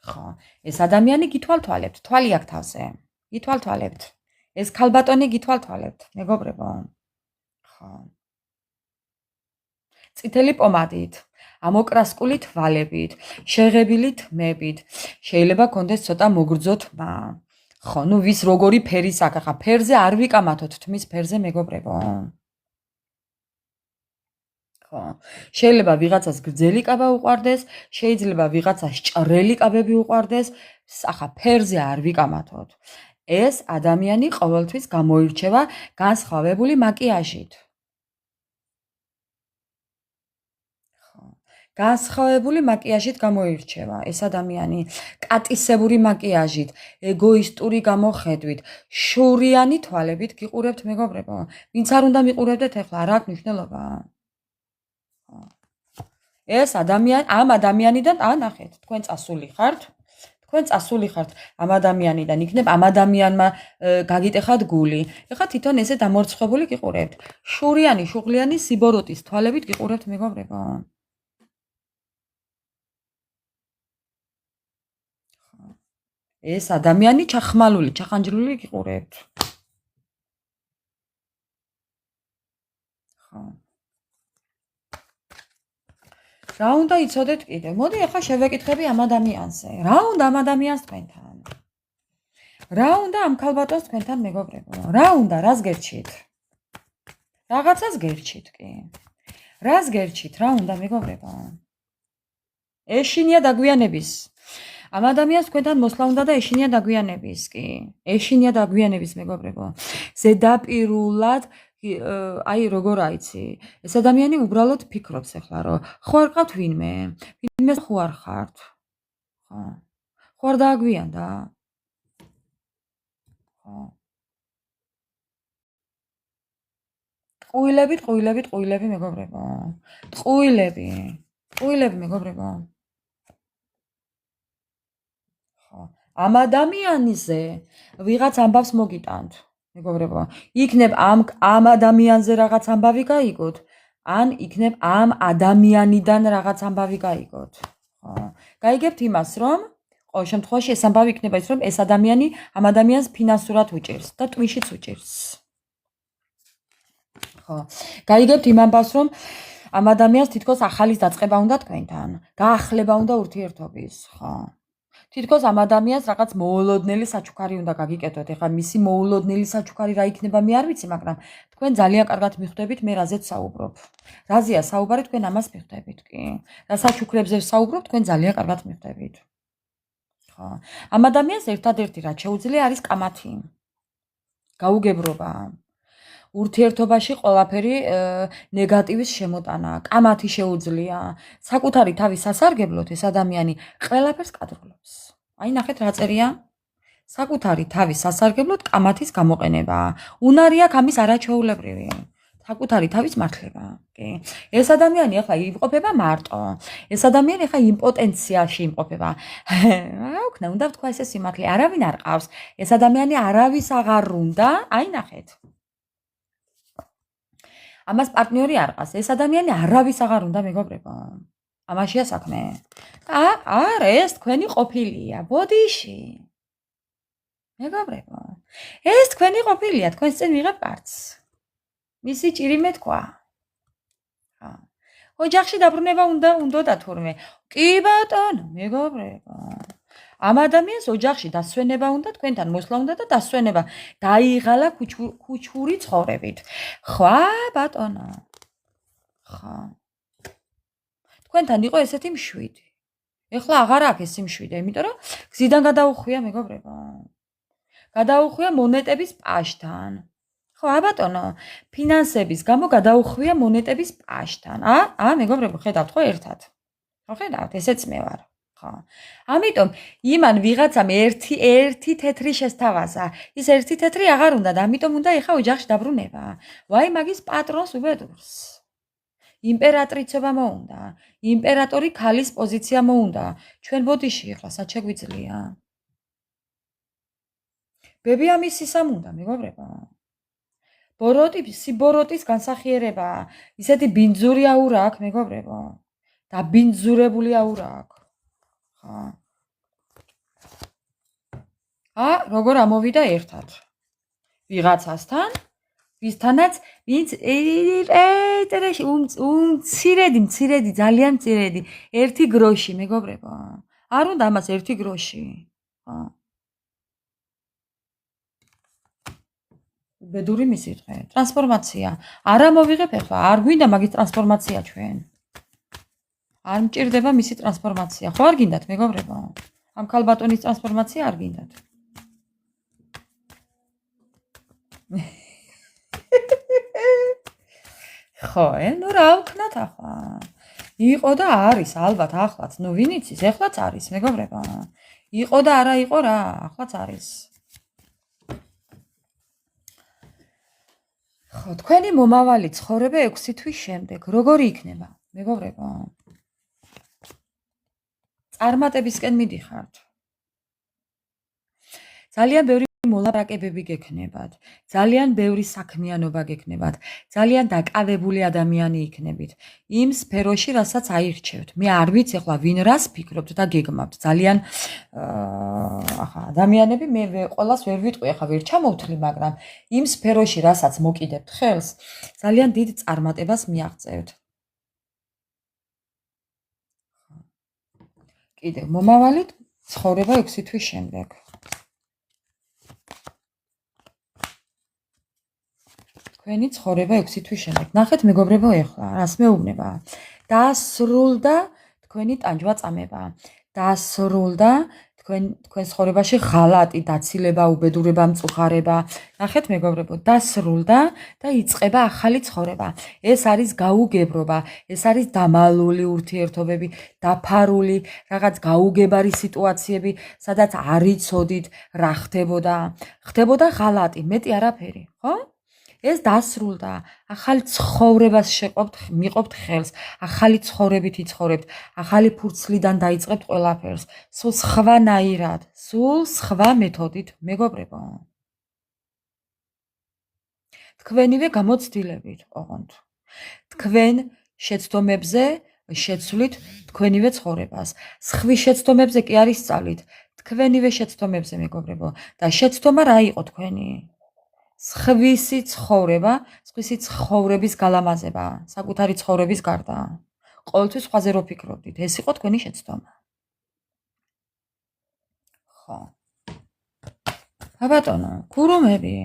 ხო. ეს ადამიანი გითვალთვალებთ, თვალი აქვს თავზე. გითვალთვალებთ. ეს ქალბატონი გითვალთვალებთ, მეგობრებო. ხო. წითელი პომადით, ამოკრასკული თვალებით, შეღებილი თმებით, შეიძლება კონდეს ცოტა მოგრძო თმა. ხო, ნუ ვის როგორი ფერის აქვს, ახლა ფერზე არ ვიკამათოთ თმის ფერზე, მეგობრებო. ხო. შეიძლება ვიღაცას გრძელი კაბა უყვარდეს, შეიძლება ვიღაცას ჭრელი კაბები უყვარდეს, ახლა ფერზე არ ვიკამათოთ. ეს ადამიანი ყოველთვის გამოირჩევა განსხვავებული მაკიაჟით. განსხვავებული მაკიაჟით გამოირჩევა ეს ადამიანი, კატისებური მაკიაჟით, ეგოისტური გამოხედვით, შურიანი თვალებით გიყურებთ, მეგობრებო. ვინც არ უნდა მიყურებდეთ ახლა, რა აქვს მნიშვნელობა? ეს ადამიანი, ამ ადამიანიდან ნახეთ, თქვენ წასული ხართ, ამ ადამიანიდან, იქნებ ამ ადამიანმა გაგიტეხათ გული. ეხლა თვითონ ესე დამორცხებული გიყურებთ. შურიანი, შუღლიანი სიბოროტის თვალებით გიყურებთ, მეგობრებო. ეს ადამიანი ჩახმალული, ჩახანჯლული გიყურებთ. ხო. რა უნდა იცოდეთ კიდე? მოდი ახლა შევეკითხები ამ ადამიანზე. რა უნდა ამ ადამიანს თქვენთან? რა უნდა ამ ქალბატონს თქვენთან, მეგობრებო? რა უნდა, რას გერჩით? რაღაცას გერჩით კი. რას გერჩით? რა უნდა, მეგობრებო? ეშინია დაგვიანების. ამ ადამიანს თქვენთან მოსვლა უნდა და ეშინია დაგვიანების კი. ეშინია დაგვიანების, მეგობრებო. ზედაპირულად აი როგორ აიცი, ეს ადამიანი უბრალოდ ფიქრობს ახლა, რომ ხო არ ყავთ ვინმე ხო არ ხართ. ხო. ხო არ დააგვიანდა? ხო. ტყუილები, მეგობრებო. ტყუილები, მეგობრებო. ხო. ამ ადამიანზე ვიღაც ამბავს მოგიტანთ. მეგობრებო, იქნებ ამ ადამიანზე რაღაც ამბავი გაიგოთ, ან იქნებ ამ ადამიანიდან რაღაც ამბავი გაიგოთ. ხო. გაიგებთ იმას, რომ ყოველ შემთხვევაში ეს ამბავი იქნება ის, რომ ეს ადამიანი ამ ადამიანს ფინანსურად უჭირს და ტვინშიც უჭირს. ხო. გაიგებთ იმ ამბავს, რომ ამ ადამიანს თითქოს ახალის დაწყება უნდა თქვენთან, გაახლება უნდა ურთიერთობის, ხო. თითქოს ამ ადამიანს რაღაც მოულოდნელი საჩუქარი უნდა გაგიკეთოთ. ეხლა მისი მოულოდნელი საჩუქარი რა იქნება, მე არ ვიცი, მაგრამ თქვენ ძალიან კარგად მიხვდებით მე რაზეც საუბრობ. რაზეა საუბარი, თქვენ ამას მიხვდებით კი. რა საჩუქრებზე საუბრობ, თქვენ ძალიან კარგად მიხვდებით. ხო. ამ ადამიანს ერთადერთი რაც შეუძლია არის კამათი. გაუგებრობა. ურთიერთობაში ყველაფერი ნეგატივის შემოტანა, კამათი შეუძლია. საკუთარი თავის სასარგებლოდ ეს ადამიანი ყველაფერს კადროლობს. აი ნახეთ რა წერია? საკუთარი თავის სასარგებლოდ კამათის გამოყენება. უნარი აქვს ამის არაჩვეულებრივი. საკუთარი თავის მართლება, კი. ეს ადამიანი ახლა იმყოფება მარტო. ეს ადამიანი ახლა იმპოტენციაში იმყოფება. რა ვქნა, უნდა ვთქვა ესე სიმართლე, არავინ არ ყავს. ეს ადამიანი არავის აღარ უნდა, აი ნახეთ. ამას პარტნიორი არ ყავს. ეს ადამიანი არავის აღარ უნდა, მეგობრებო. ამაშია საქმე. არა, ეს თქვენი ყოფილია, ბოდიში. მეგობრებო. ეს თქვენი ყოფილია, თქვენს წინ ვიღებ კარტს. მისი ჭირი მეთქვა. ხა. ოჯახში დაბრუნება უნდა თურმე. კი ბატონო, მეგობრებო. ამ ადამიანს ოჯახში დასვენება უნდა, თქვენთან მოსვლა უნდა და დასვენება. დაიღალა ქუჩური ცხოვრებით. ხვა, ბატონო. ხა. თქვენთან იყო ესეთი მშვიდი. ეხლა აღარ აქვს ეს სიმშვიდე, იმიტომ რომ გზიდან გადაუხვია მეგობრებო. გადაუხვია მონეტების პაშთან. ხო, ბატონო, ფინანსების გამო გადაუხვია მონეტების პაშთან. მეგობრებო, ხედავთ ხო ერთად? ხო, ხედავთ, ესეც მე ვარ. ხო. ამიტომ იმან ვიღაცამ ერთი თეთრი შესთავაზა. ის ერთი თეთრი აღარ უნდა და ამიტომ უნდა ეხა ოჯახში დაბრუნება. ვაი მაგის პატრონს უბედურს. იმპერატრიცობა მოუნდა. იმპერატორი ქალის პოზიცია მოუნდა. ჩვენ ბოდიში ეხლა სად შეგვიძლია? ბები ამის სისამ უნდა, მეგობრებო. ბოროტის განსახიერება. ისეთი ბინძური აურა აქვს, მეგობრებო. და ბინძურებული აურა აქვს. ხო. როგორ ამოვიდა ერთად. ვიღაცასთან, ვისთანაც ვინც მცირედი, ძალიან მცირედი, ერთი გროში, მეგობრებო. არ უნდა ამას ერთი გროში. ხო. უბედური მისიტყვე, ტრანსფორმაცია. არა მოვიღებ ახლა, არ გვინდა მაგის ტრანსფორმაცია ჩვენ. არ მჭირდება მისი ტრანსფორმაცია. ხო არ გინდათ, მეგობრებო? ამ ქალბატონის ტრანსფორმაცია არ გინდათ. ხო, ნუ რა ვქნათ ახლა? იყო და არის, ალბათ ახლაც, ნუ ვინ იცის, ახლაც არის, მეგობრებო. იყო და არა იყო რა, ახლაც არის. ხო, თქვენი მომავალი ცხოვრება 6 თვის შემდეგ როგორი იქნება, მეგობრებო? წარმატებისკენ მიდიხართ. ძალიან ბევრი მოლაპარაკებები გექნებათ. ძალიან ბევრი საქმიანობა გექნებათ. ძალიან დაკავებული ადამიანი იქნებით. იმ სფეროში, რასაც აირჩევთ. მე არ ვიცი ახლა ვინ რას ფიქრობთ და გეგმავთ. ძალიან ახლა ადამიანები მე ყველას ვერ ვიტყვი, ახლა ვერ ჩამოვთვლი, მაგრამ იმ სფეროში, რასაც მოკიდებთ ხელს, ძალიან დიდ წარმატებას მიაღწევთ. კიდევ მომავალი ცხოვრება 6 თვის შემდეგ. თქვენი ცხოვრება 6 თვის შემდეგ. ნახეთ მეგობრებო ეხლა, რას მეუბნება? დასრულდა თქვენი ტანჯვა-წამება. დასრულდა თქვენ ცხოვრებაში ღალატი, დაცილება, უბედურება, მწუხარება. ნახეთ მეგობრებო, დასრულდა და იწყება ახალი ცხოვრება. ეს არის გაუგებრობა, ეს არის დამალული ურთიერთობები, დაფარული, რაღაც გაუგებარი სიტუაციები, სადაც არ იცოდით რა ხდებოდა. ხდებოდა ღალატი, მეტი არაფერი, ხო? ეს დასრულდა, ახალი ცხოვრებას მიყოფთ ხელს, ახალი ცხოვრებით იცხოვრებთ, ახალი ფურცლიდან დაიწყებთ ყველაფერს, სულ სხვანაირად, სულ სხვა მეთოდით, მეგობრებო. თქვენივე გამოცდილებით, ოღონდ. თქვენ შეცდომებზე შეცვლით თქვენივე ცხოვრებას. სხვის შეცდომებზე კი არ ისწავლით, თქვენივე შეცდომებზე, მეგობრებო. და შეცდომა რა იყო თქვენი? სხვისი ცხოვრება, სხვისი ცხოვრების გალამაზება, საკუთარი ცხოვრების გარდა. ყოველთვის სხვაზე რო ფიქრობდით, ეს იყო თქვენი შეცდომა. ხო. ბატონო, გურუმები,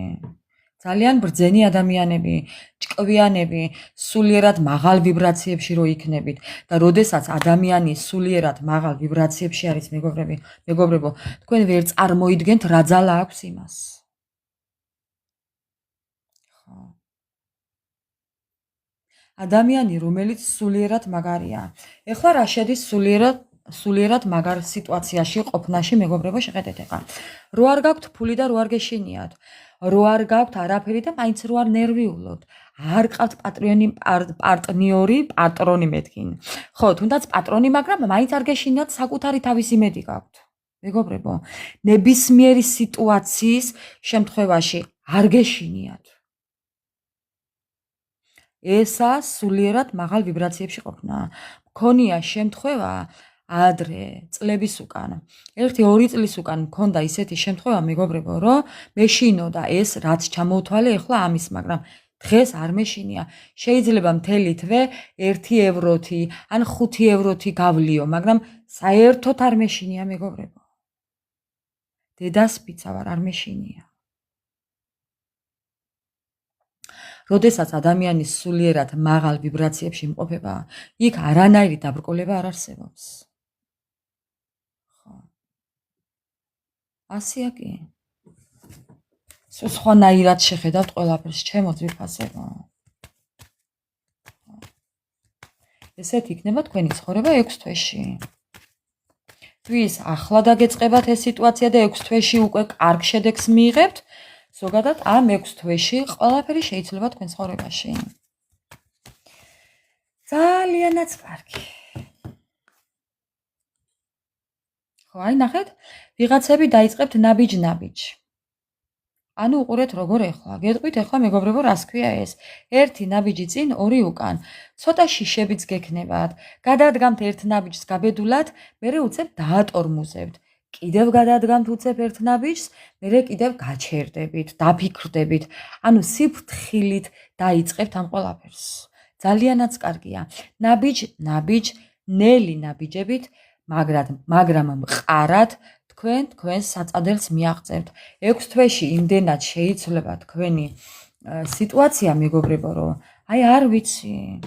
ძალიან ბრძენი ადამიანები, ჭკვიანები, სულიერად მაღალ ვიბრაციებში რო იქნებით და როდესაც ადამიანი სულიერად მაღალ ვიბრაციებში არის, მეგობრებო, თქვენ ვერ წარმოიდგენთ რა ძალა აქვს იმას. ადამიანი, რომელიც სულიერად მაგარია. ეხლა რა შედის სულიერად მაგარ სიტუაციაში ყოფნაში, მეგობრებო, შეხედეთ ეხლა. რო არ გაქვთ ფული და რო არ გეშინიათ, რო არ გაქვთ არაფერი და მაინც რო არ ნერვიულობთ, არ ყავთ პატრონი მეთქინ. ხო, თუნდაც პატრონი, მაგრამ მაინც არ გეშინიათ, საკუთარი თავისი მედი გაქვთ. მეგობრებო, ნებისმიერი სიტუაციის შემთხვევაში არ გეშინიათ. ესა სულიერად მაღალ ვიბრაციებში ყოფნა. მქონია შემთხვევა ადრე წლების უკან. 1-2 წლის უკან მქონდა ისეთი შემთხვევა, მეგობრებო, რომ მეშინოდა ეს რაც ჩამოვთვალე ეხლა ამის, მაგრამ დღეს არ მეშინია. შეიძლება მთელი თვე 1 ევროთი ან 5 ევროთი გავლიო, მაგრამ საერთოდ არ მეშინია, მეგობრებო. დედასპიცა ვარ, არ მეშინია. როდესაც ადამიანი სულიერად მაღალ ვიბრაციებში იმყოფება, იქ არანაირი დაბრკოლება არ არსებობს. ასია კი. სხვანაირად შეხედავთ ყველაფერს, ჩემო ძვირფასებო. ესეთ იქნება თქვენი ცხოვრება 6 თვეში. თვის ახლა დაგეწყებათ ეს სიტუაცია და 6 თვეში უკვე კარგ შედეგს მიიღებთ. ზოგადად ამ 6 თვეში ყველაფერი შეიძლება თქვენ ცხოვრებაში. ძალიანაც კარგი. ხო, აი ნახეთ, ვიღაცები დაიწყებთ ნაბიჯ. ანუ უყურეთ როგორ ეხლა. გეტყვით ეხლა მეგობრებო, რას ქვია ეს? 1 ნაბიჯი წინ, 2 უკან. ცოტა შიშებიც გექნებათ. გადადგამთ 1 ნაბიჯს გაბედულად, მერე უცებ დაატორმუზებთ. კიდევ გადადგამთ უცებ 1 ნაბიჯს, მერე კიდევ გაჩერდებით, დაფიქრდებით. ანუ სიფრთხილით დაიწყებთ ამ ყველაფერს. ძალიანაც კარგია. ნაბიჯ, ნელი ნაბიჯებით, მაგრამ მყარად თქვენ საწადელს მიაღწევთ. 6 თვეში იმდენად შეიძლება თქვენი სიტუაცია მეგობრებო, რომ აი არ ვიცი.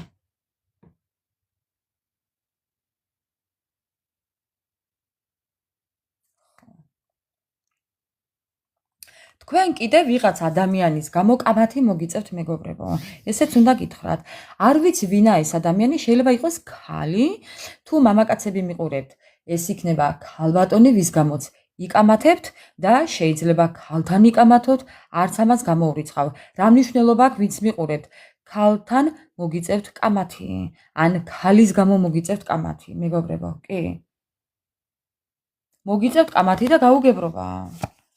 თქვენ კიდე ვიღაც ადამიანის გამო კამათი მოგიწევთ მეგობრებო. ესეც უნდა გითხრათ. არ ვიცი ვინა ეს ადამიანი, შეიძლება იყოს ქალი, თუ მამაკაცები მიყურებთ. ეს იქნება ქალბატონი, ვის გამოც იკამათებთ და შეიძლება ქალთან იკამათოთ, არც ამას გამოურიცხავ. რა მნიშვნელობა აქვს ვინც მიყურებთ? ქალთან მოგიწევთ კამათი, ან ქალის გამო მოგიწევთ კამათი, მეგობრებო, კი? მოგიწევთ კამათი და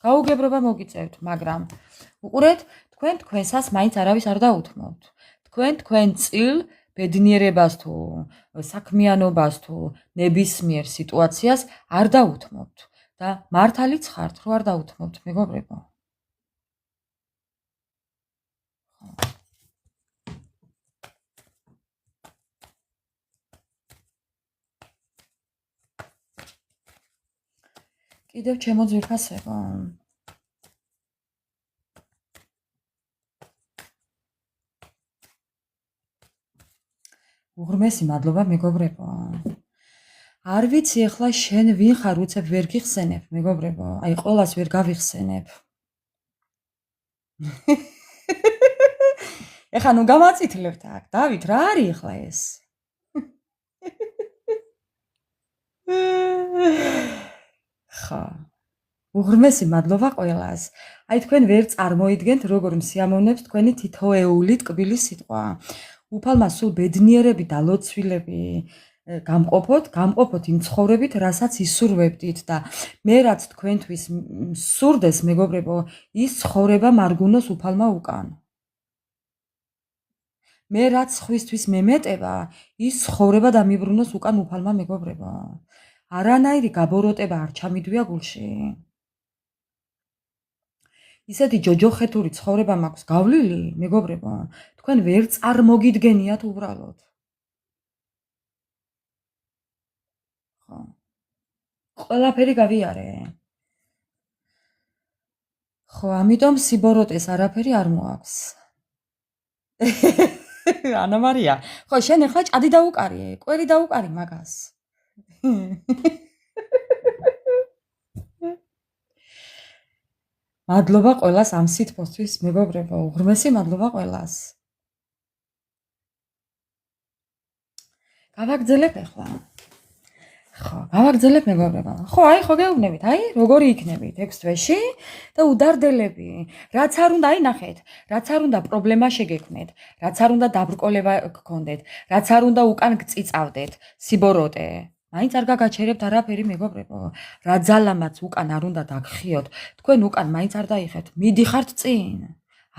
გაუგებრობა მოგიწევთ, მაგრამ უყურეთ, თქვენსას მაინც არავის არ დაუთმობთ. თქვენ წილ ბედნიერებას თუ საქმიანობას თუ ნებისმიერ სიტუაციას არ დაუთმობთ და მართალიც ხართ, რომ არ დაუთმობთ, მეგობრებო. კიდევ ჩემო ძვირფასებო. უღრმესი მადლობა მეგობრებო. არ ვიცი ახლა შენ ვინ ხარ, უცებ ვერ გიხსენებ მეგობრებო. აი ყველას ვერ გავიხსენებ. ეხლა ნუ გამაწითლებთ აქ. დავით, რა არის ახლა ეს? ხა. უღრმესი მადლობა ყველას. აი თქვენ ვერ წარმოიდგენთ როგორ მსიამოვნებს თქვენი თითოეული ტკბილი სიტყვა. უფალმა სულ ბედნიერები და ლოცვილები გამყოფოთ იმ ცხოვრებით, რასაც ისურვებდით და მე რაც თქვენთვის სურდეს მეგობრებო, ის ცხოვრება მარგუნოს უფალმა უკან. მე რაც ხვისთვის მემეტება, ის ცხოვრება დამიბრუნოს უკან უფალმა მეგობრებო. არანაირი გაბოროტება არ ჩამიდვია გულში. ისეთი ჯოჯოხეთური ცხოვრება მაქვს გავლილი, მეგობრებო, თქვენ ვერ წარმოგიდგენიათ უბრალოდ. ხო. ყველაფერი გავიარე. ხო, ამიტომ სიბოროტეს არაფერი არ მოაქვს. ანა მარია, ხო, შენ ახლა ჭადი დაუკარიე, კვერი დაუკარი მაგას. მადლობა ყველას ამ სიტყვისთვის, მეგობრებო, უღრმესი მადლობა ყველას. გავაგრძელებ ახლა. ხო, გავაგრძელებ მეგობრებო. ხო, აი ხო გეუბნებით, აი როგორი იქნებით 6 თვეში და უდარდელები. რაც არ უნდა, აი ნახეთ, რაც არ უნდა პრობლემა შეგექმნეთ, რაც არ უნდა დაბრკოლება გქონდეთ, რაც არ უნდა უკან გწიწავდეთ, სიბოროტე. მაინც არ გაგაჩერებთ არაფერი მეგობრებო. რა ძალამაც უკან არ უნდა დაგხიოთ, თქვენ უკან მაინც არ დაიხეთ, მიდიხართ წინ.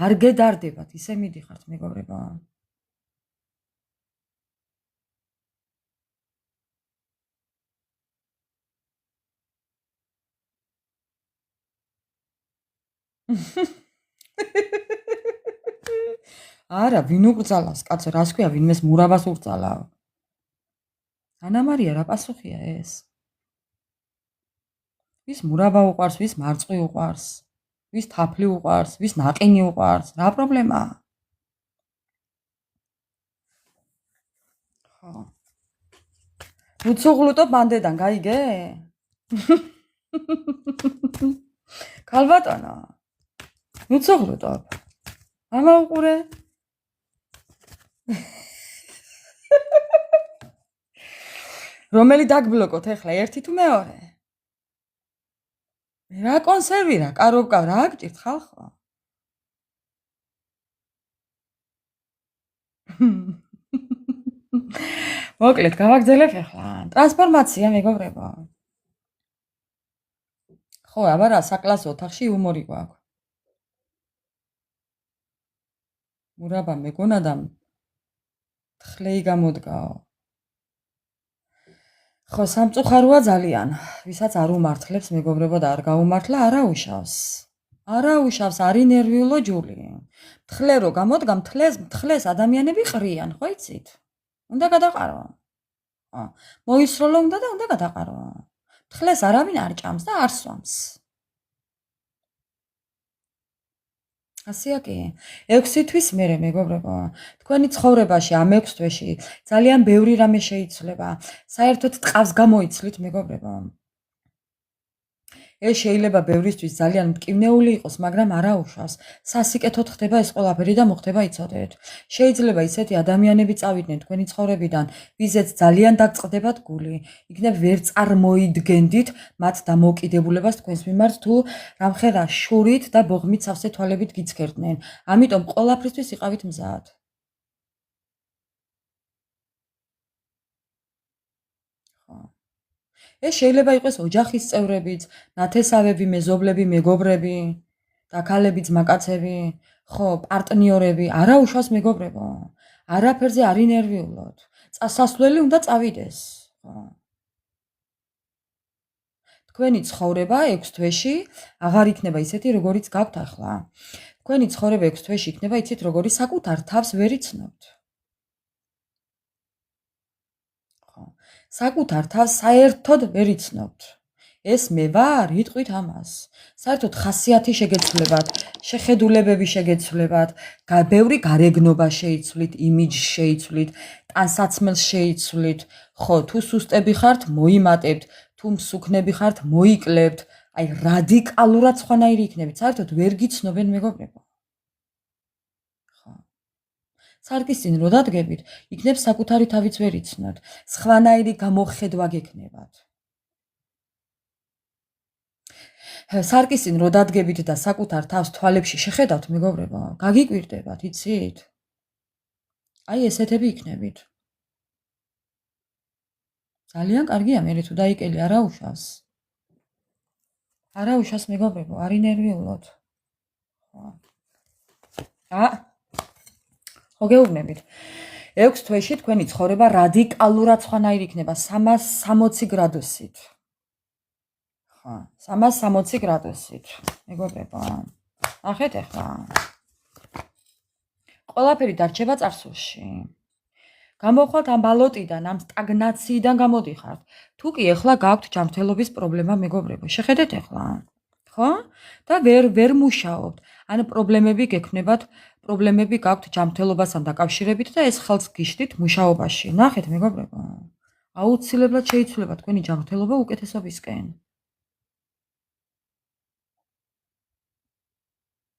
არ გედარდებათ, ისე მიდიხართ მეგობრებო. არა, ვინ უყძალავს, კაცო, რას ქვია, ვინმეს მურავას უყძალავ. ანა მარია, რა პასუხია ეს? ვის მურავა უყვარს, ვის მარწყი უყვარს, ვის თაფლი უყვარს, ვის ნაყინი უყვარს, რა პრობლემაა? ხო. უცუღლუტო ბანდედან, გაიგე? ქალბატონო, მიცოღრუტობ. ამაუყურე. რომელი დაგბლოკოთ ეხლა, ერთი თუ მეორე? რა კონსერვი რა, კარობკა რა გჭირთ ხალხო? მოკლედ, გავაგზავნებ ეხლა. ტრანსფორმაცია, მეგობრებო. ხო, აბა რა, საკლასო ოთახში იუმორი გვაქვს. მურაბა მეგონა და თხლეი გამოდგაო. ხო, სამწუხაროა ძალიან. ვისაც არ უმართლებს მეგობრებო და არ გაუმართლა, არა უშავს. არა უშავს, არი ნერვიულო ჯული. თხლე რო გამოდგა, თხლეს ადამიანები ყრიან, ხო იცით? უნდა გადაყარო. მოისროლო უნდა და უნდა გადაყარო. თხლეს არავინ არ ჭამს და არ სვამს. ასეა კი. 6 თვის მერე მეგობრებო, თქვენი ცხოვრებაში ამ 6 თვეში ძალიან ბევრი რამე შეიცვლება. საერთოდ ტყავს გამოიცლით მეგობრებო. ეს შეიძლება ბევრისთვის ძალიან მტკივნეული იყოს, მაგრამ არა უშავს. სასიკეთოდ ხდება ეს ყველაფერი და მოხდება იცოდეთ. შეიძლება ისეთი ადამიანები წავიდნენ თქვენი ცხოვრებიდან, ვიზეც ძალიან დაგწყდებათ გული. იქნებ ვერ წარმოიდგენდით მათ დამოუკიდებლობას თქვენს მიმართ თუ რამხელა შურით და ბოღმით სავსე თვალებით გიცქერდნენ. ამიტომ ყველაფრისთვის იყავით მზად. ეს შეიძლება იყოს ოჯახის წევრებიც, ნათესავები, მეზობლები, მეგობრები, დაქალები, ძმაკაცები, ხო, პარტნიორები, არა უშავს მეგობრებო. არაფერზე არ ინერვიულოთ. წასასვლელი უნდა წავიდეს, ხო. თქვენი ცხოვრება 6 თვეში აღარ იქნება ისეთი, როგორიც გაქვთ ახლა. თქვენი ცხოვრება 6 თვეში იქნება იცით, როგორი საკუთარ თავს ვერ იცნობთ. საკუთარ თავს საერთოდ ვერ იცნობთ. ეს მე ვარ, იტყვით ამას. საერთოდ ხასიათი შეგეცვლებათ, შეხედულებები შეგეცვლებათ, ბევრი გარეგნობა შეიცვლით, იმიჯი შეიცვლით, ტანსაცმელს შეიცვლით. ხო, თუ სუსტები ხართ, მოიმატებთ, თუ მსუქნები ხართ, მოიკლებთ. აი, რადიკალურად სხვანაირი იქნებით. საერთოდ ვერ გიცნობენ მეგობრებო. სარკის წინ რო დადგებით, იქნებ საკუთარი თავიც ვერ იცნოთ. სხვანაირი გამოხედვა გექნებათ. სარკის წინ რო დადგებით და საკუთარ თავს თვალებში შეხედავთ, მეგობრებო, გაგიკვირდებათ, იცით? აი ესეთები იქნებით. ძალიან კარგია მე თუ დაიკელი არა უშავს. არა უშავს მეგობრებო, არ ინერვიულოთ. ხო გეუბნებით. 6 თვეში თქვენი ცხოვრება რადიკალურად სხვანაირი იქნება 360 გრადუსით. ხო, 360 გრადუსით. მეგობრებო, ნახეთ ახლა. ყველაფერი დარჩება წარსულში. გამოვხვალთ ამ ბალოტიდან, ამ სტაგნაციიდან გამოდიხართ. თუ კი ახლა გაქვთ ჯანმრთელობის პრობლემა მეგობრებო, შეხედეთ ახლა. ხო? და ვერ მუშაობთ. ან პრობლემები გექნებათ, პრობლემები გაქვთ ჯანმრთელობასთან დაკავშირებით და ეს ხელს გიშლით მუშაობაში. ნახეთ მეგობრებო. აუცილებლად შეიცვლება თქვენი ჯანმრთელობა უკეთესობისკენ.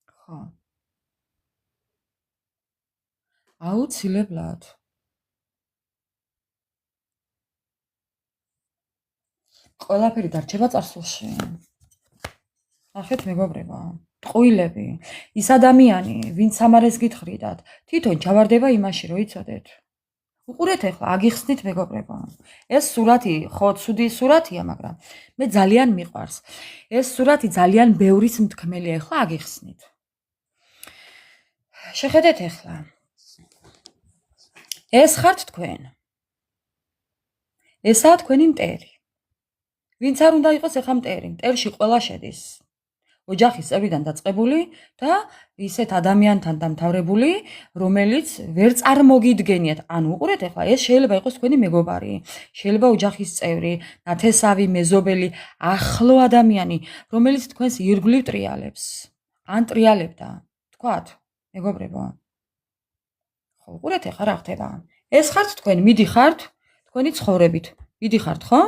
ხო. აუცილებლად. ყველაფერი დარჩება წარსულში. ნახეთ მეგობრებო. ტყუილები, ის ადამიანი, ვინც ამარეს გითხრიდათ, თვითონ ჩავარდება იმაში, რომ იცოდეთ. უყურეთ ახლა, აგიხსნით მეგობრებო. ეს სურათი, ხო, ცუდი სურათია, მაგრამ მე ძალიან მიყვარს. ეს სურათი ძალიან ბევრის მთქმელია, ახლა აგიხსნით. შეხედეთ ახლა. ეს ხართ თქვენ. ესაა თქვენი მტერი. ვინც არ უნდა იყოს ახლა მტერი, მტერში ყველა შედის. ოჯახის წევრიდან დაწყებული და ისეთ ადამიანთან დამთავრებული, რომელიც ვერ წარმოგიდგენიათ. ანუ უყურეთ ახლა, ეს შეიძლება იყოს თქვენი მეგობარი, შეიძლება ოჯახის წევრი, ნათესავი, მეზობელი, ახლო ადამიანი, რომელიც თქვენს ირგვლივ ტრიალებს. ან ტრიალებდა, თქვათ, მეგობრებო. ხო, უყურეთ ახლა რა ხდება. ეს ხართ თქვენ, მიდიხართ თქვენი ცხოვრებით. მიდიხართ, ხო?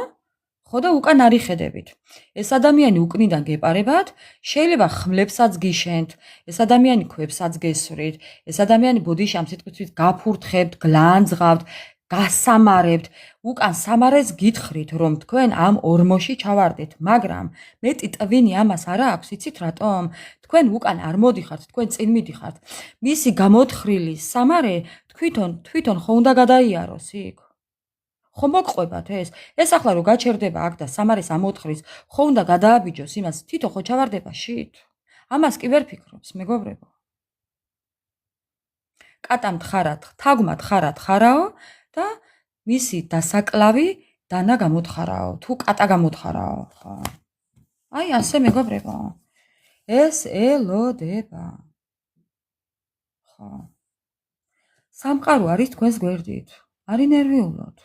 ხო და უკან არ იხედებით. ეს ადამიანი უკნიდან გეპარებათ, შეიძლება ხმლებსაც გიშენთ, ეს ადამიანი ქვებსაც გესვრით, ეს ადამიანი ბოდიში ამ სიტყვით გაფურთხებთ, გლანძღავთ, გასამარებთ, უკან სამარეს გითხრით, რომ თქვენ ამ ორმოში ჩავარდეთ, მაგრამ მეტი ტვინი ამას არა აქვს, იცით რატომ? თქვენ უკან არ მოდიხართ, თქვენ წინ მიდიხართ. მისი გამოთხრილი სამარე თვითონ ხო უნდა გადაიაროს იქ? ხო მოგყვებათ ეს? ეს ახლა რო გაჩერდება აქ და სამარეს ამოთხრის, ხო უნდა გადააბიჯოს იმას, თვითონ ხო ჩავარდება შით? ამას კი ვერ ფიქრობს, მეგობრებო. კატამ თხარად, თაგვმა თხარად ხარაო და მისი დასაკლავი დანა გამოთხარაო, თუ კატა გამოთხარაო, ხო? აი ასე მეგობრებო. ეს ელოდება. ხო. სამყარო არის თქვენს გვერდით. არი ნერვიულოთ.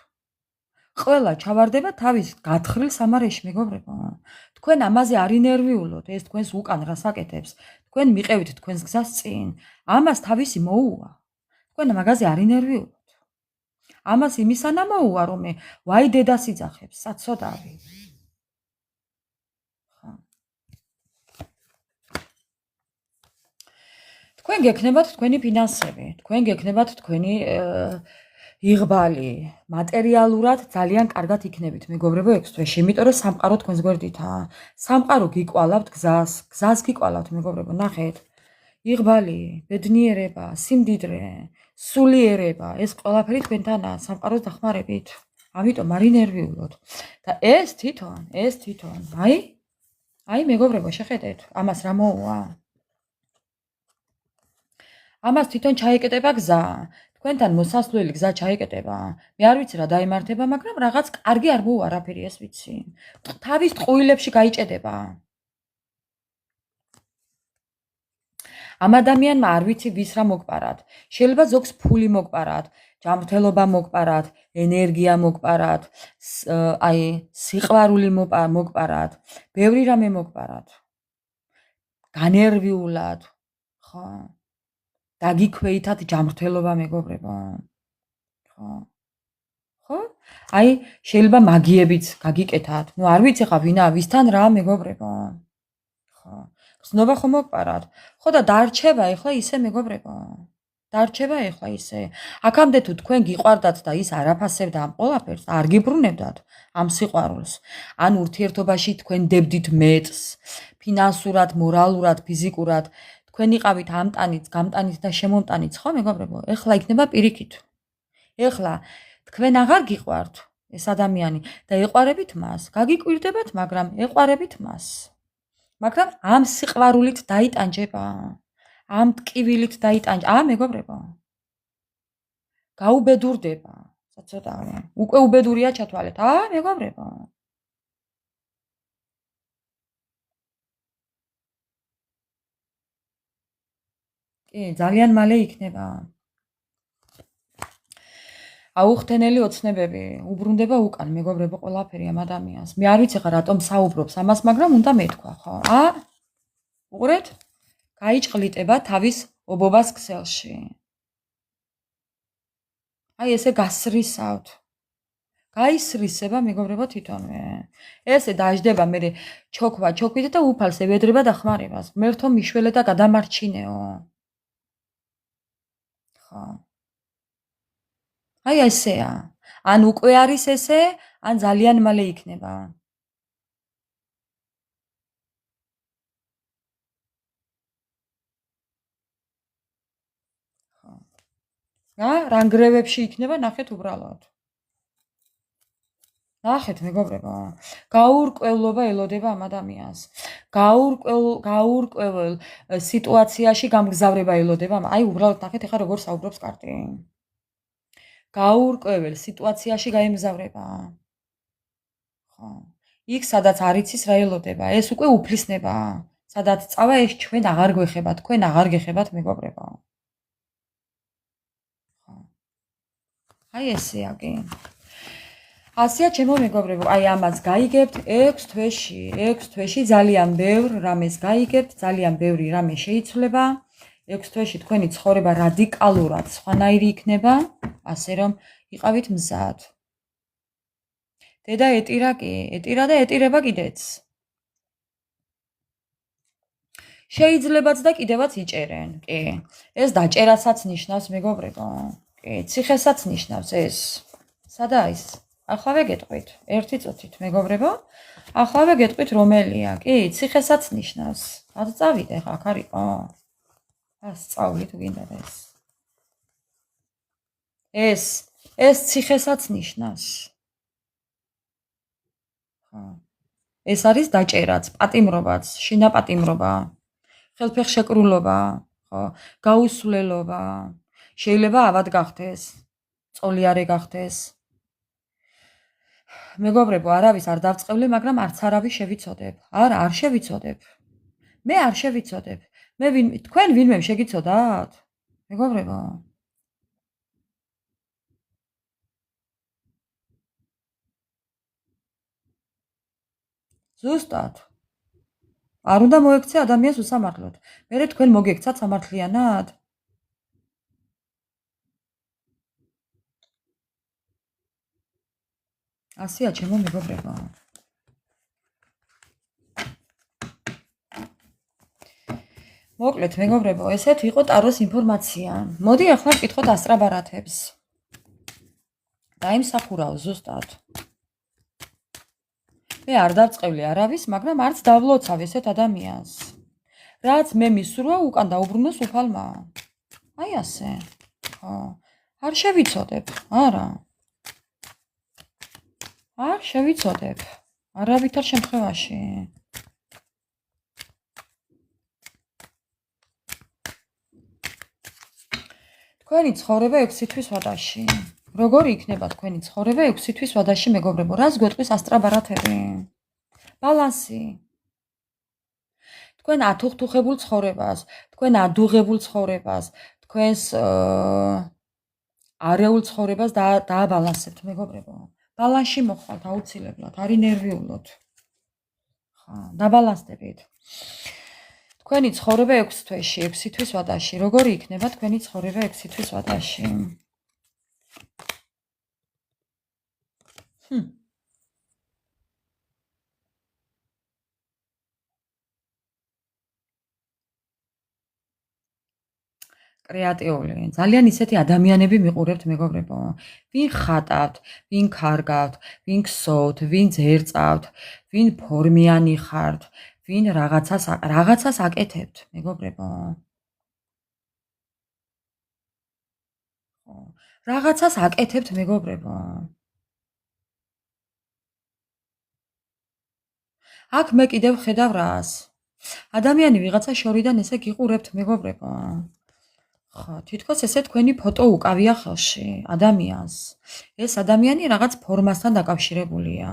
ყველა ჩავარდება თავის გათხრილ სამარეში, მეგობრებო. თქვენ ამაზე არი ნერვიულოთ, ეს თქვენს უკან რას აკეთებს? თქვენ მიყევით თქვენს გზას წინ. ამას თავისი მოუვა. თქვენ მაგაზე არი ნერვიულოთ. ამას იმისანა მოუვა, რომ ვაი დედას იძახებს, საცოდავი. თქვენ გექნებათ თქვენი ფინანსები, თქვენ გექნებათ თქვენი იღბალი, მატერიალურად ძალიან კარგად იქნებით, მეგობრებო, 6 თვეში, იმიტომ რომ სამყარო თქვენს გვერდითაა. სამყარო გიკვალავთ გზას გიკვალავთ, მეგობრებო, ნახეთ. იღბალი, ბედნიერება, სიმდიდრე, სულიერება, ეს ყველაფერი თქვენთანაა, სამყაროს დახმარებით. ამიტომ არი ნერვიულოთ. და ეს თვითონ, აი მეგობრებო, შეხედეთ, ამას რა მოუვა? ამას თვითონ ჩაიკეტება გზა. თქვენთან მოსასვლელი გზა ჩაიკეტება. მე არ ვიცი რა დაემართება, მაგრამ რაღაც კარგი არ მოუვა, არაფერი ეს ვიცი. თავის ტყუილებში გაიჭედება. ამ ადამიანმა არ ვიცი ვის რა მოგპარათ. შეიძლება ზოგს ფული მოგპარათ, ჯანმრთელობა მოგპარათ, ენერგია მოგპარათ, აი სიყვარული მოგპარათ, ბევრი რამე მოგპარათ. განერვიულად, ხო? დაგიქვეითათ ჯანმრთელობა, მეგობრებო. ხო? აი შეიძლება მაგიებიც გაგიკეთათ. ნუ არ ვიცი ხა ვინა, ვისთან რა, მეგობრებო. ხო. გზნობა ხო მოგპარათ. ხო და დარჩება ეხლა ისე, მეგობრებო. დარჩება ეხლა ისე. აქამდე თუ თქვენ გიყვარდათ და ის არაფასებდა ამ ყველაფერს, არ გიბრუნებდათ ამ სიყვარულს. ან ურთიერთობაში თქვენ დებდით მეტს, ფინანსურად, მორალურად, ფიზიკურად. თქვენ იყავით ამტანიც, გამტანიც და შემომტანიც, ხო, მეგობრებო? ეხლა იქნება პირიქით. ეხლა თქვენ აღარ გიყვართ ეს ადამიანი და ეყვარებით მას. გაგიკვირდებათ, მაგრამ ეყვარებით მას. მაგრამ ამ სიყვარულით დაიტანჯება. ამ ტკივილით დაიტანჯება. მეგობრებო. გაუბედურდება. საცოტავი. უკვე უბედურია ჩათვალეთ. მეგობრებო. კი, ძალიან მალე იქნება. აუხტენელი ოცნებები, უბრუნდება უკან, მეგობრებო, ყველაფერი ამ ადამიანს. მე არ ვიცი ხა რატომ საუბრობს ამას, მაგრამ უნდა მეთქვა, ხო? უყურეთ? გაიჭყლიტება თავის ობობას ქსელში. აი ესე გასრისავთ. გაისრისება, მეგობრებო, თვითონვე. ესე დაждდება მე ჩოქვით და უფალს ევედრება დახმარებას. მერთო მიშველე და გადამარჩინეო. ხო. აი ესეა. ან უკვე არის ესე, ან ძალიან მალე იქნება. ხო. რანგრევებში იქნება, ნახეთ უბრალოდ. ნახეთ, მეგობრებო. გაურკვევლობა ელოდება ამ ადამიანს. გაურკვევლ სიტუაციაში გამგზავრება ელოდება. აი უბრალოდ ნახეთ ახლა როგორ საუბრობს კარტი. გაურკვევლ სიტუაციაში გაემგზავრება. ხო. იქ სადაც არ იცის რა ელოდება, ეს უკვე უფლისნებაა. სადაც წავა ეს ჩვენ აღარ გვეხებათ, თქვენ აღარ გეხებათ, მეგობრებო. ხო. აი ესეა კი. ასია ჩემო მეგობრებო, აი ამას გაიგებთ 6 თვეში. 6 თვეში ძალიან ბევრ რამეს გაიგებთ, ძალიან ბევრი რამე შეიცვლება. 6 თვეში თქვენი ცხოვრება რადიკალურად სხვანაირი იქნება, ასე რომ იყავით მზად. დედა ეტირა კი, ეტირა და ეტირება კიდეც. შეიძლებაც და კიდევაც იჭერენ, კი. ეს დაჭერასაც ნიშნავს, მეგობრებო. კი, ციხესაც ნიშნავს ეს. სადა ის? ახლა გეტყვით, ერთი წუთით, მეგობრებო. ახლა გეტყვით რომელია? კი, ციხესაც ნიშნავს. რაც წავიდე, ხა, აქ არისო. სწავლი თუ გინდა ეს. ეს ციხესაც ნიშნავს. ხო. ეს არის დაჭერაც, პატიმრობაც, შინაპატიმრობა, ხელფეხშეკრულობა, ხო, გაუსვლელობა. შეიძლება ავად გახდეს, წოლიარე გახდეს. მეგობრებო, არავის არ დავწყევლე, მაგრამ არც არავის შევიცოდებ. არა, არ შევიცოდებ. მე არ შევიცოდებ. თქვენ ვინმე შეგიცოდათ? მეგობრებო. ზუსტად. არ უნდა მოექცე ადამიანს უსამართლოდ. მერე თქვენ მოგექცათ სამართლიანად? ასია ჩემო მეგობრებო. მოკლედ მეგობრებო, ესეთ იყო ტაროს ინფორმაცია. მოდი ახლა ვკითხოთ ასტრაბარათებს. დაიმსახურაო ზუსტად. მე არ დავწყევლე არავის, მაგრამ არც დავლოცავ ესეთ ადამიანს. რაც მე მისურვა უკან დაუბრუნოს უფალმა. აი ასე. ხო. არ შევიცოდებ, არა. არ შევიცოდებ. არავითარ შემთხვევაში. თქვენი ცხოვრება 6 თვის ვადაში. როგორი იქნება თქვენი ცხოვრება 6 თვის ვადაში, მეგობრებო? რას გვეტყვის ასტრაბარათები? ბალანსი. თქვენ ათუხთუხებულ ცხოვრებას, თქვენ ადუღებულ ცხოვრებას, თქვენს არეულ ცხოვრებას დააბალანსებთ, მეგობრებო. ბალანსში მოხვალთ აუცილებლად, არი ნერვიულოთ. ხა, დაბალანსდებით. თქვენი ცხოვრება 6 თვეში, 6 თვის ვადაში. როგორი იქნება თქვენი ცხოვრება 6 თვის ვადაში? კრეატიული. ძალიან ისეთი ადამიანები მიყურებთ, მეგობრებო. ვინ ხატავთ, ვინ ქარგავთ, ვინ ქსოვთ, ვინ ძერწავთ, ვინ ფორმიანი ხართ, ვინ რაღაცას აკეთებთ, მეგობრებო. ხო. რაღაცას აკეთებთ, მეგობრებო. აქ მე კიდევ ხედავ რას. ადამიანი ვიღაცა შორიდან ესე გიყურებთ, მეგობრებო. ხო, თითქოს ესე თქვენი ფოტო უკავია ხელში ადამიანს. ეს ადამიანი რაღაც ფორმასთან დაკავშირებულია.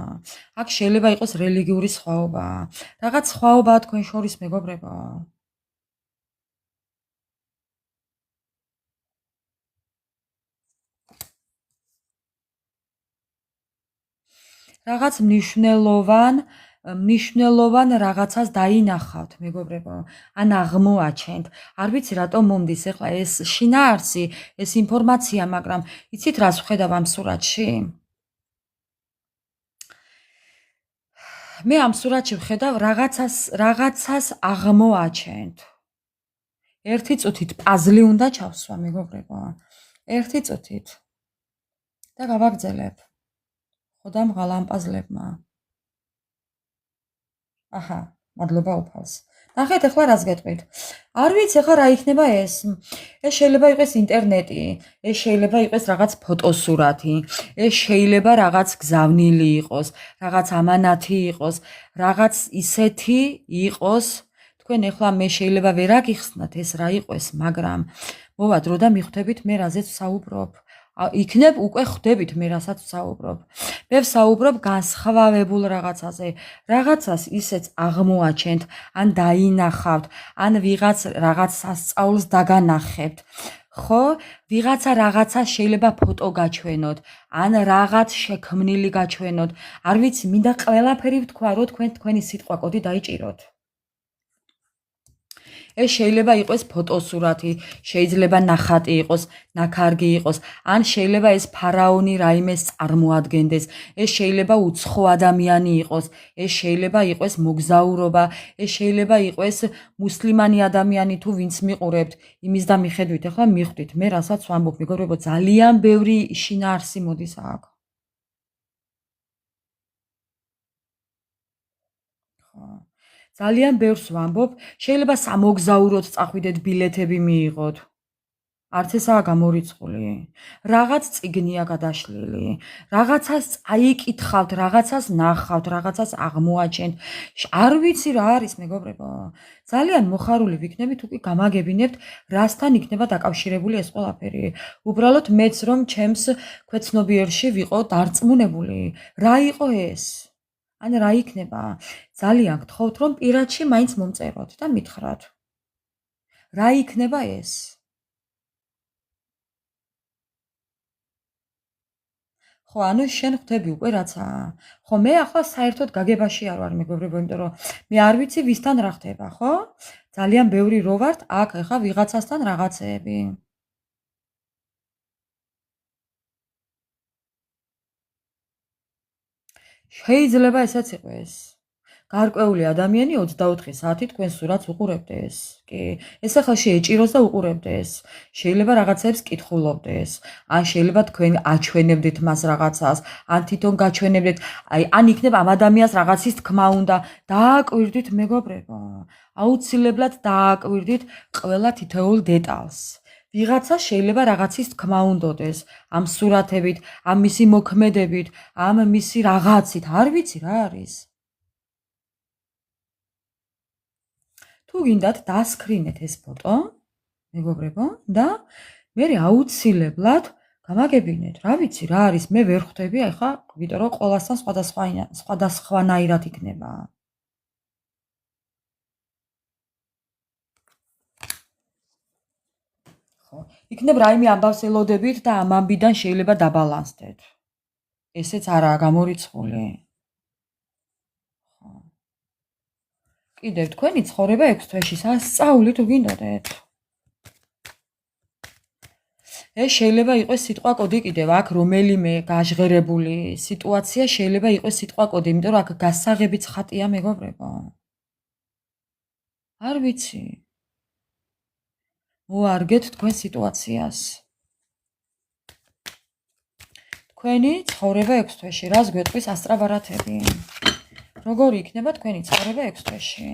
აქ შეიძლება იყოს რელიგიური სხვაობა. რაღაც სხვაობაა თქვენ შორის, მეგობრებო. რაღაც მნიშვნელოვან რაღაცას დაინახავთ, მეგობრებო. ან აღმოაჩენთ. არ ვიცი რატომ მომდის ახლა ეს შინაარსი, ეს ინფორმაცია, მაგრამ იცით რას ვხედავ ამ სურათში? მე ამ სურათში ვხედავ რაღაცას აღმოაჩენთ. ერთი წუთით პაზლი უნდა ჩავსვა, მეგობრებო. ერთი წუთით. და გავაგრძელებ. ხოდამ ღალამპაზლებმა. აჰა, მადლობა უფალს. ნახეთ ახლა რას გეტყვით. არ ვიცი ახლა რა იქნება ეს. ეს შეიძლება იყოს ინტერნეტი, ეს შეიძლება იყოს რაღაც ფოტოსურათი, ეს შეიძლება რაღაც გზავნილი იყოს, რაღაც ამანათი იყოს, რაღაც ისეთი იყოს. თქვენ ახლა მე შეიძლება ვერ აგიხსნათ ეს რა იყოს, მაგრამ მოვა დრო და მიხვდებით მე რაზეც ვსაუბრობ. იქნებ უკვე ხვდებით მე რასაც ვსაუბრობ. მე ვსაუბრობ განსხვავებულ რაღაცაზე. რაღაცას ისეც აღმოაჩენთ, ან დაინახავთ, ან ვიღაც რაღაც სასწაულს დაგანახებთ. ხო, ვიღაცა რაღაცას შეიძლება ფოტო გაჩვენოთ, ან რაღაც შექმნილი გაჩვენოთ. არ ვიცი, მინდა ყველაფერი ვთქვა, რომ თქვენი სიტყვა კოდი დაიჭიროთ. ეს შეიძლება იყოს ფოტოსურათი, შეიძლება ნახატი იყოს, ნაქარგი იყოს, ან შეიძლება ეს ფარაონი რაიმეს წარმოადგენდეს, ეს შეიძლება უცხო ადამიანი იყოს, ეს შეიძლება იყოს მოგზაურობა, ეს შეიძლება იყოს მუსლიმანი ადამიანი თუ ვინც მიყურებთ, იმის და მიხედვით, ახლა მიხვდით, მე რასაც ვამბობ, მეგობრებო, ძალიან ბევრი შინაარსი მოდის აქ. ძალიან ბევრს ვამბობ, შეიძლება სამოგზაუროდ წახვიდეთ, ბილეთები მიიღოთ. არც ესაა გამორიცხული. რაღაც წიგნია გადაშლილი. რაღაცას წაიკითხავთ, რაღაცას ნახავთ, რაღაცას აღმოაჩენთ. არ ვიცი რა არის, მეგობრებო. ძალიან მოხარული ვიქნებით, თუ კი გამაგებინებთ, რასთან იქნება დაკავშირებული ეს ყველაფერი. უბრალოდ მეც რომ ჩემს ქვეცნობიერში ვიყო დარწმუნებული, რა იყო ეს? ან რა იქნება? ძალიან გთხოვთ, რომ პირადში მაინც მომწეროთ და მითხრათ. რა იქნება ეს? ხო, ანუ შენ ხვდები უკვე რაცაა. ხო, მე ახლა საერთოდ გაგებაში არ ვარ, მეგობრებო, იმიტომ რომ მე არ ვიცი ვისთან რა ხდება, ხო? ძალიან ბევრი რო ვართ, აქ ახლა ვიღაცასთან რაღაცეები. შეიძლება ესეც იყოს. გარკვეული ადამიანი 24 საათი თქვენ სურათს უყურებდეს. კი, ეს ახლა შეეჭიროს და უყურებდეს. შეიძლება რაღაცებს კითხულობდეს. ან შეიძლება თქვენ აჩვენებდეთ მას რაღაცას, ან თვითონ გაჩვენებდეთ, ან იქნება ამ ადამიანს რაღაცის თქმა უნდა, დააკვირდით მეგობრებო. აუცილებლად დააკვირდით ყველა თითოეულ დეტალს. ვიღაცა შეიძლება რაღაცის თქმა უნდოდეს, ამ სურათებით, ამ მისი მოქმედებით, ამ მისი რაღაცით, არ ვიცი რა არის. თუ გინდათ დასკრინეთ ეს ფოტო, მეგობრებო, და მე აუცილებლად გამაგებინეთ, რა ვიცი რა არის, მე ვერ ხვდები, ახლა ვიტყვი რომ ყველასთან სხვადასხვანაირად იქნება. ხო, იქნებ რაიმე ამბავს ელოდებით და ამ ამბიდან შეიძლება დაბალანსდეთ. ესეც არაა გამორიცხული. კიდევ თქვენი ცხოვრება 6 თვეში სასწაული თუ გინდოდეთ. ეს შეიძლება იყოს სიტყვა კოდი კიდევ აქ რომელიმე გაჟღერებული სიტუაცია შეიძლება იყოს სიტყვა კოდი, იმიტომ რომ აქ გასაღებიც ხატია მეგობრებო. არ ვიცი. მოარგეთ თქვენ სიტუაციას. თქვენი ცხოვრება 6 თვეში, რას გვეტყვის ასტრაბარათები? როგორი იქნება თქვენი ცხოვრება 6 თვეში?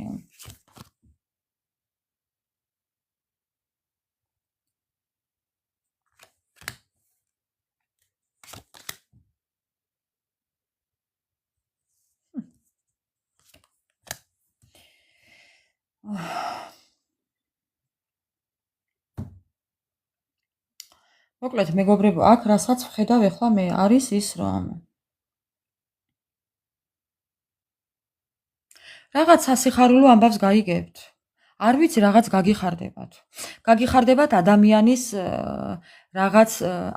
მოკლედ მეგობრებო, აქ რასაც ვხედავ ახლა მე არის ის, რომ რაღაც სასიხარულო ამბავს გაიგებთ. არ ვიცი, რაღაც გაგიხარდებათ. გაგიხარდებათ ადამიანის რაღაც,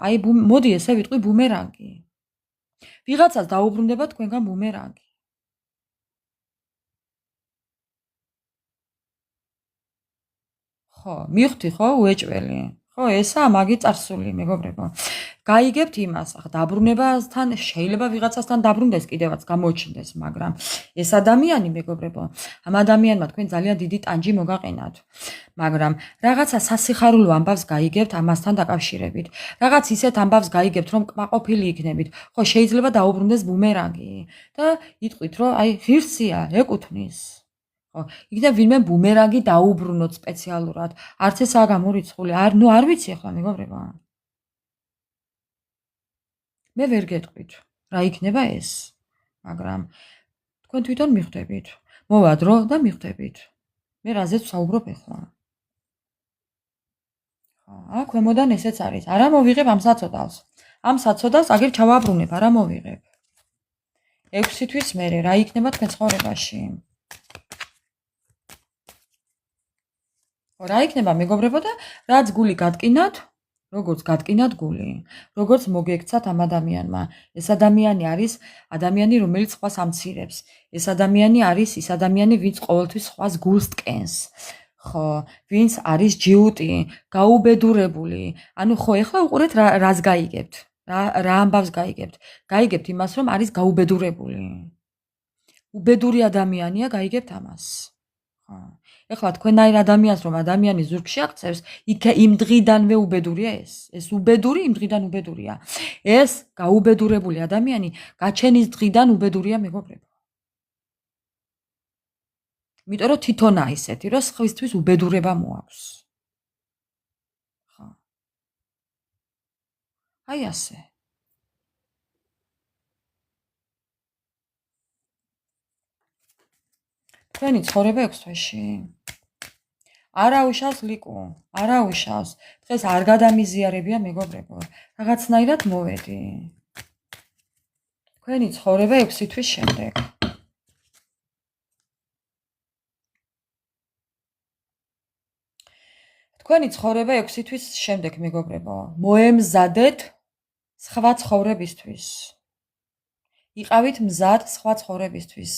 აი მოდი ესე ვიტყვი ბუმერანგი. ვიღაცას დაუბრუნდება თქვენგან ბუმერანგი. ხო, მივხვდი ხო, უეჭველი. ხო, ესაა მაგი წარსული, მეგობრებო. გაიგებთ იმას, ახლა დაბრუნებასთან შეიძლება ვიღაცასთან დაბრუნდეს კიდევაც გამოჩნდეს, მაგრამ ეს ადამიანი, მეგობრებო, ამ ადამიანმა თქვენ ძალიან დიდი ტანჯი მოგაყენათ. მაგრამ რაღაცა სასიხარულო ამბავს გაიგებთ ამასთან დაკავშირებით. რაღაც ისეთ ამბავს გაიგებთ, რომ კმაყოფილი იქნებით. ხო, შეიძლება დაუბრუნდეს ბუმერანგი და იტყვით, რომ აი ღირსია, ეკუთვნის. ხო, იქნებ ვინმე ბუმერანგი დაუბრუნოთ სპეციალურად. არც ესაა გამორიცხული. არ ვიცი ახლა მეგობრებო. მე ვერ გეტყვით, რა იქნება ეს. მაგრამ თქვენ თვითონ მიხვდებით. მოვა დრო და მიხვდებით. მე რაზეც ვსაუბრობ ახლა. ხო, აქ ქვემოდან ესეც არის. არა მოვიღებ ამ საწოდავს. ამ საწოდავს აგერ ჩავაბრუნებ, არა მოვიღებ. 6 თვის მერე რა იქნება თქვენ ცხოვრებაში? რა იქნება მეგობრებო და რაც გული გატკინათ, როგორც გატკინათ გული, როგორც მოგექცათ ამ ადამიანმა. ეს ადამიანი არის ადამიანი, რომელიც სხვას ამცირებს. ეს ადამიანი არის ის ადამიანი, ვინც ყოველთვის სხვას გულს ტკენს. ხო, ვინც არის ჯიუტი, გაუბედურებული. ანუ ხო, ეხლა უყურეთ რას გაიგებთ. რა ამბავს გაიგებთ? გაიგებთ იმას, რომ არის გაუბედურებული. უბედური ადამიანია, გაიგებთ ამას. ხო. ეხლა თქვენაირ ადამიანს რომ ადამიანი ზურგში აქცევს, იქ იმ დღიდანვე უბედურია ეს. ეს უბედური იმ დღიდან უბედურია. ეს გაუბედურებული ადამიანი გაჩენის დღიდან უბედურია მეგობრებო. იმიტომ რომ თვითონა ისეთი, რომ სხვისთვის უბედურება მოაქვს. ხო. აი ასე. თქვენი ცხოვრება 6 თვეში. არა უშავს ლიკო, არა უშავს. დღეს არ გადამიზიარებია მეგობრებო. რაღაცნაირად მოვედი. თქვენი ცხოვრება 6 თვის შემდეგ. თქვენი ცხოვრება 6 თვის შემდეგ მეგობრებო. მოემზადეთ სხვა ცხოვრებისთვის. იყავით მზად სხვა ცხოვრებისთვის.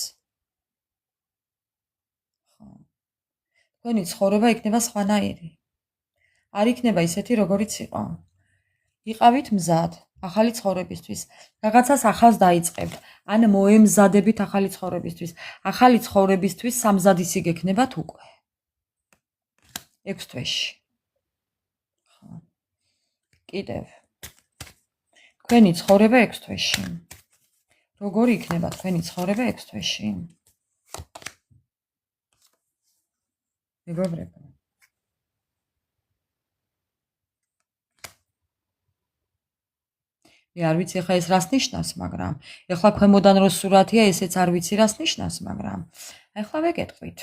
თქვენი ცხოვრება იქნება სხვანაირი. არ იქნება ისეთი, როგორიც იყო. იყავით მზად ახალი ცხოვრებისთვის. რაღაცას ახალს დაიწყებთ, ან მოემზადებით ახალი ცხოვრებისთვის. ახალი ცხოვრებისთვის სამზადისი გექნებათ უკვე. 6 თვეში. კიდევ. თქვენი ცხოვრება 6 თვეში. როგორი იქნება თქვენი ცხოვრება 6 თვეში? მეგობრებო. მე არ ვიცი ახლა ეს რას ნიშნავს, მაგრამ ახლა ქვემოდან რო სურათია, ესეც არ ვიცი რას ნიშნავს, მაგრამ ახლა ვეკეთყვით.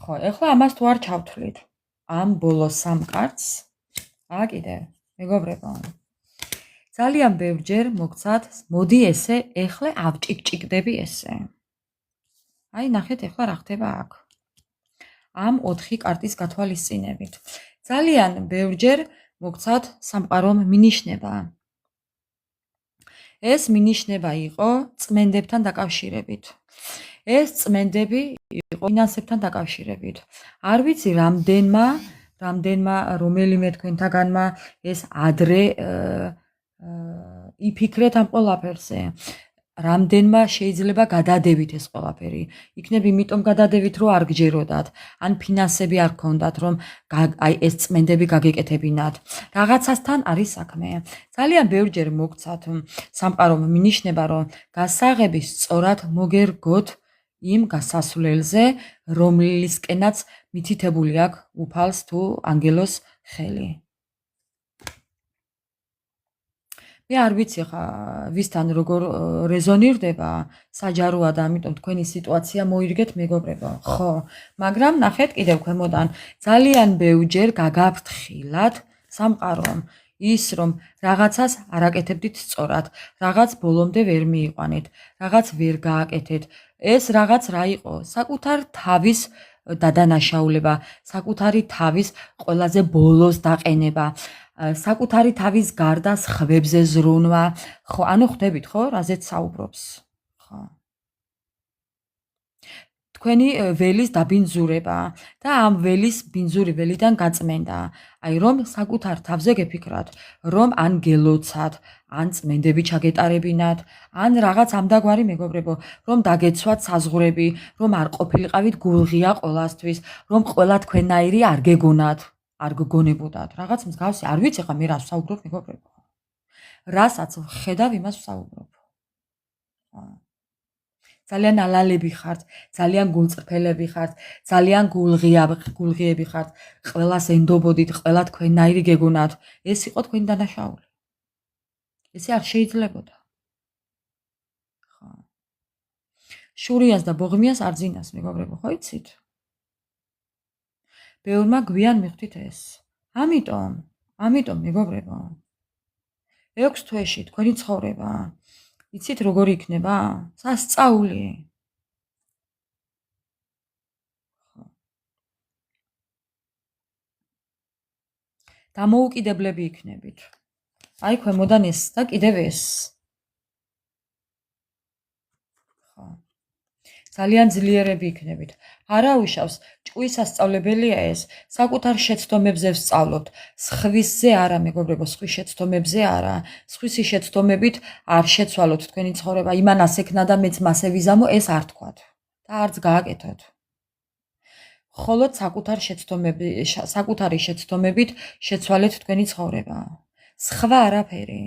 ხო, ახლა ამას თუ არ ჩავთვლით, ამ ბოლო სამ კარტს, კიდე, მეგობრებო. ძალიან ბევრჯერ მოგცათ, მოდი ესე, ეხლა ავჭიკჭიკდები ესე. აი, ნახეთ ეხლა რა ხდება აქ. ამ 4 კარტის გათვალისწინებით. ძალიან ბევრჯერ მოგცათ სამყარომ მინიშნება. ეს მინიშნება იყო წმენდებთან დაკავშირებით. ეს წმენდები იყო ფინანსებთან დაკავშირებით. არ ვიცი რამდენმა რომელიმე თქვენთაგანმა ეს ადრე იფიქრეთ ამ ყველაფერზე. რამდენმა შეიძლება გადადევით ეს ყველაფერი. იქნებ იმიტომ გადადევით, რომ არ გჯეროდათ, ან ფინანსები არ გქონდათ, რომ აი ეს წმენდები გაგეკეთებინათ. რაღაცასთან არის საქმე. ძალიან ბევრჯერ მოგცათ სამყარომ მინიშნება, რომ გასაღები სწორად მოგერგოთ იმ გასასვლელზე, რომლისკენაც მითითებული აქვს უფალს თუ ანგელოს ხელი. მე არ ვიცი ხა ვისთან როგორ რეზონირდება, საჯაროა და ამიტომ თქვენი სიტუაცია მოირგეთ მეგობრებო. ხო, მაგრამ ნახეთ კიდევ ქვემოდან ძალიან ბევრჯერ გაგაფრთხილათ სამყარომ ის რომ რაღაცას არ აკეთებდით სწორად, რაღაც ბოლომდე ვერ მიიყვანეთ, რაღაც ვერ გააკეთეთ. ეს რაღაც რა იყო? საკუთარ თავის დადანაშაულება, საკუთარი თავის ყველაზე ბოლოს დაყენება. საკუთარი თავის გარდა სხვებზე ზრუნვა. ხო, ანუ ხვდებით ხო, რაზეც საუბრობს? ხო. თქვენი ველის დაბინძურება და ამ ველის ბინძური ველიდან გაწმენდა. აი რომ საკუთარ თავზე გეფიქრათ, რომ ან გელოცათ, ან წმენდები ჩაგეტარებინათ, ან რაღაც ამდაგვარი მეგობრებო, რომ დაგეცვათ საზღვრები, რომ არ ყოფილიყავით გულღია ყოველასთვის, რომ ყველა თქვენაირი არ გეგონათ. არ გგონებოდათ. რაღაც მსგავსი, არ ვიცი ხა მე რას ვსაუბრობ მეგობრებო. რასაც ხედავ, იმას ვსაუბრობ. ძალიან ალალები ხართ, ძალიან გულწრფელები ხართ, ძალიან გულღიები ხართ, ყველას ენდობოდით, ყველა თქვენაირი გეგონათ. ეს იყო თქვენი დანაშაული. ესე არ შეიძლებოდა. ხო. შურიას და ბოღმიას არ ძინას მეგობრებო, ხო იცით? ბევრმა გვიან მიხვდით ეს. ამიტომ მეგობრებო. 6 თვეში თქვენი ცხოვრება, იცით როგორი იქნება? სასწაული. დამოუკიდებლები იქნებით. აი ქვემოდან ეს და კიდევ ეს. ხო. ძალიან ძლიერები იქნებით. არავიშავს, ჭკუის სასწავლებელია ეს, საკუთარ შეცდომებზე ვსწავლობთ, სხვისზე არა, მეგობრებო, სხვის შეცდომებზე არა, სხვისი შეცდომებით არ შეცვალოთ თქვენი ცხოვრება, იმანას ექნა და მეც მასე ვიზამო, ეს არ თქვათ და არც გააკეთოთ. მხოლოდ საკუთარი შეცდომებით შეცვალეთ თქვენი ცხოვრება. სხვა არაფერი.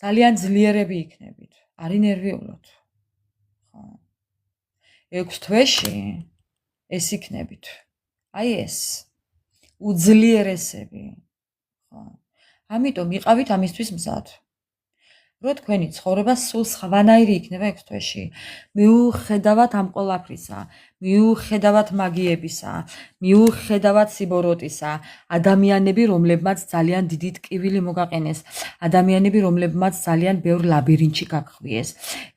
ძალიან ძლიერები იქნებით, არ ინერვიულოთ. 6 თვეში ეს იქნებით. აი ეს უძლიერესები. ხო. ამიტომ იყავით ამისთვის მზად. რო თქვენი ცხოვრება სულ სხვანაირი იქნება 6 თვეში. მიუხედავად ამ ყველაფრისა, მიუხედავად მაგიებისა, მიუხედავად სიბოროტისა, ადამიანები, რომლებმაც ძალიან დიდი ტკივილი მოგაყენეს, ადამიანები, რომლებმაც ძალიან ბევრ ლაბირინთში გაგხვიეს,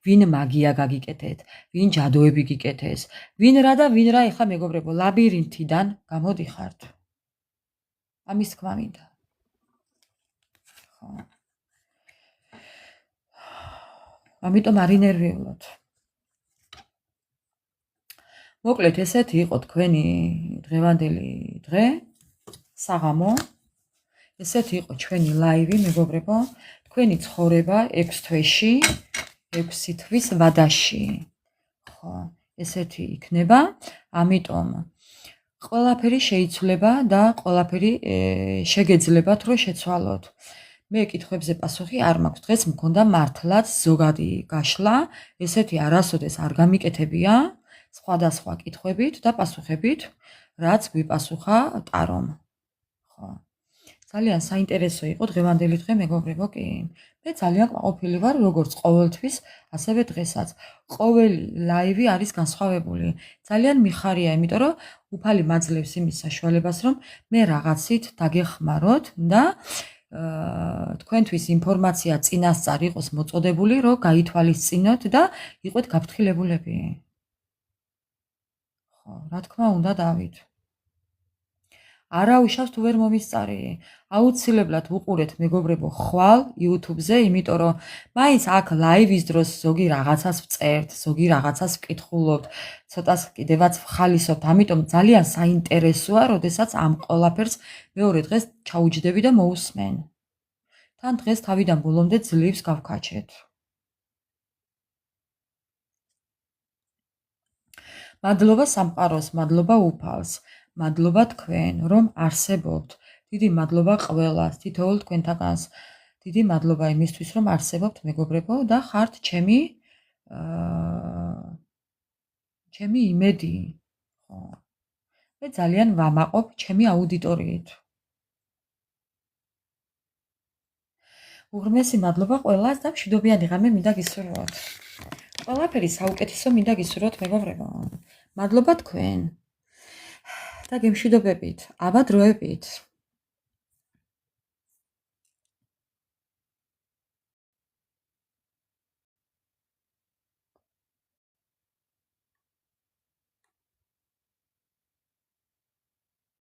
ვინ მაგია გაგიკეთეთ, ვინ ჯადოები გიკეთეს, ვინ რა და ვინ რა, ეხლა მეგობრებო, ლაბირინთიდან გამოდიხართ. ამის თქმა მინდა. ხო. ამიტომ არ ინერვიულოთ. მოკლედ ესეთი იყო თქვენი დღევანდელი დღე, საღამო. ესეთი იყო ჩვენი ლაივი, მეგობრებო, თქვენი ცხოვრება 6 თვეში, 6 თვის ვადაში. ხო, ესეთი იქნება, ამიტომ ყველაფერი შეიცვლება და ყველაფერი შეგეძლებათ, რომ შეცვალოთ. მე კითხვებზე პასუხი არ მაქვს. დღეს მქონდა მართლაც ზოგადი გაშლა, ესეთი არასოდეს არ გამიკეთებია, სხვადასხვა კითხვებით და პასუხებით, რაც გვიპასუხა ტარომ. ხო. ძალიან საინტერესო იყო დღევანდელი დღე, მეგობრებო, კი. მე ძალიან კმაყოფილი ვარ, როგორც ყოველთვის, ასევე დღესაც. ყოველი ლაივი არის განსხვავებული. ძალიან მიხარია, იმიტომ რომ უფალი მაძლევს იმის საშუალებას, რომ მე რაღაცით დაგეხმაროთ და თქვენთვის ინფორმაცია წინასწარ იყოს მოწოდებული, რომ გაითვალისწინოთ და იყოთ გაფრთხილებულები. ხო, რა თქმა უნდა, დავით. არავიშავს თუ ვერ მომისწარი. აუცილებლად უყურეთ, მეგობრებო, ხვალ YouTube-ზე, იმიტომ რომ მაინც აქ ლაივის დროს ზოგი რაღაცას ვწერთ, ზოგი რაღაცას ვკითხულობთ, ცოტას კიდევაც ვხალისობთ, ამიტომ ძალიან საინტერესოა, როდესაც ამ ყველაფერს მეორე დღეს ჩაუჯდები და მოусმენ. თან დღეს თავიდან ბოლომდე ძლივს გავქაჩეთ. მადლობა სამყაროს, მადლობა უფალს, მადლობა თქვენ, რომ არსებობთ. დიდი მადლობა ყველას, თითოეულ თქვენთაგანს. დიდი მადლობა იმისთვის, რომ არსებობთ, მეგობრებო, და ხართ ჩემი იმედი. ხო. მე ძალიან ვამაყობ ჩემი აუდიტორიით. უღრმესი მადლობა ყველას და მშვიდობიანი ღამე მინდა გისურვოთ. ყველაფერი საუკეთესო მინდა გისურვოთ, მეგობრებო. მადლობა თქვენ. და გემშვიდობებით, აბა დროებით.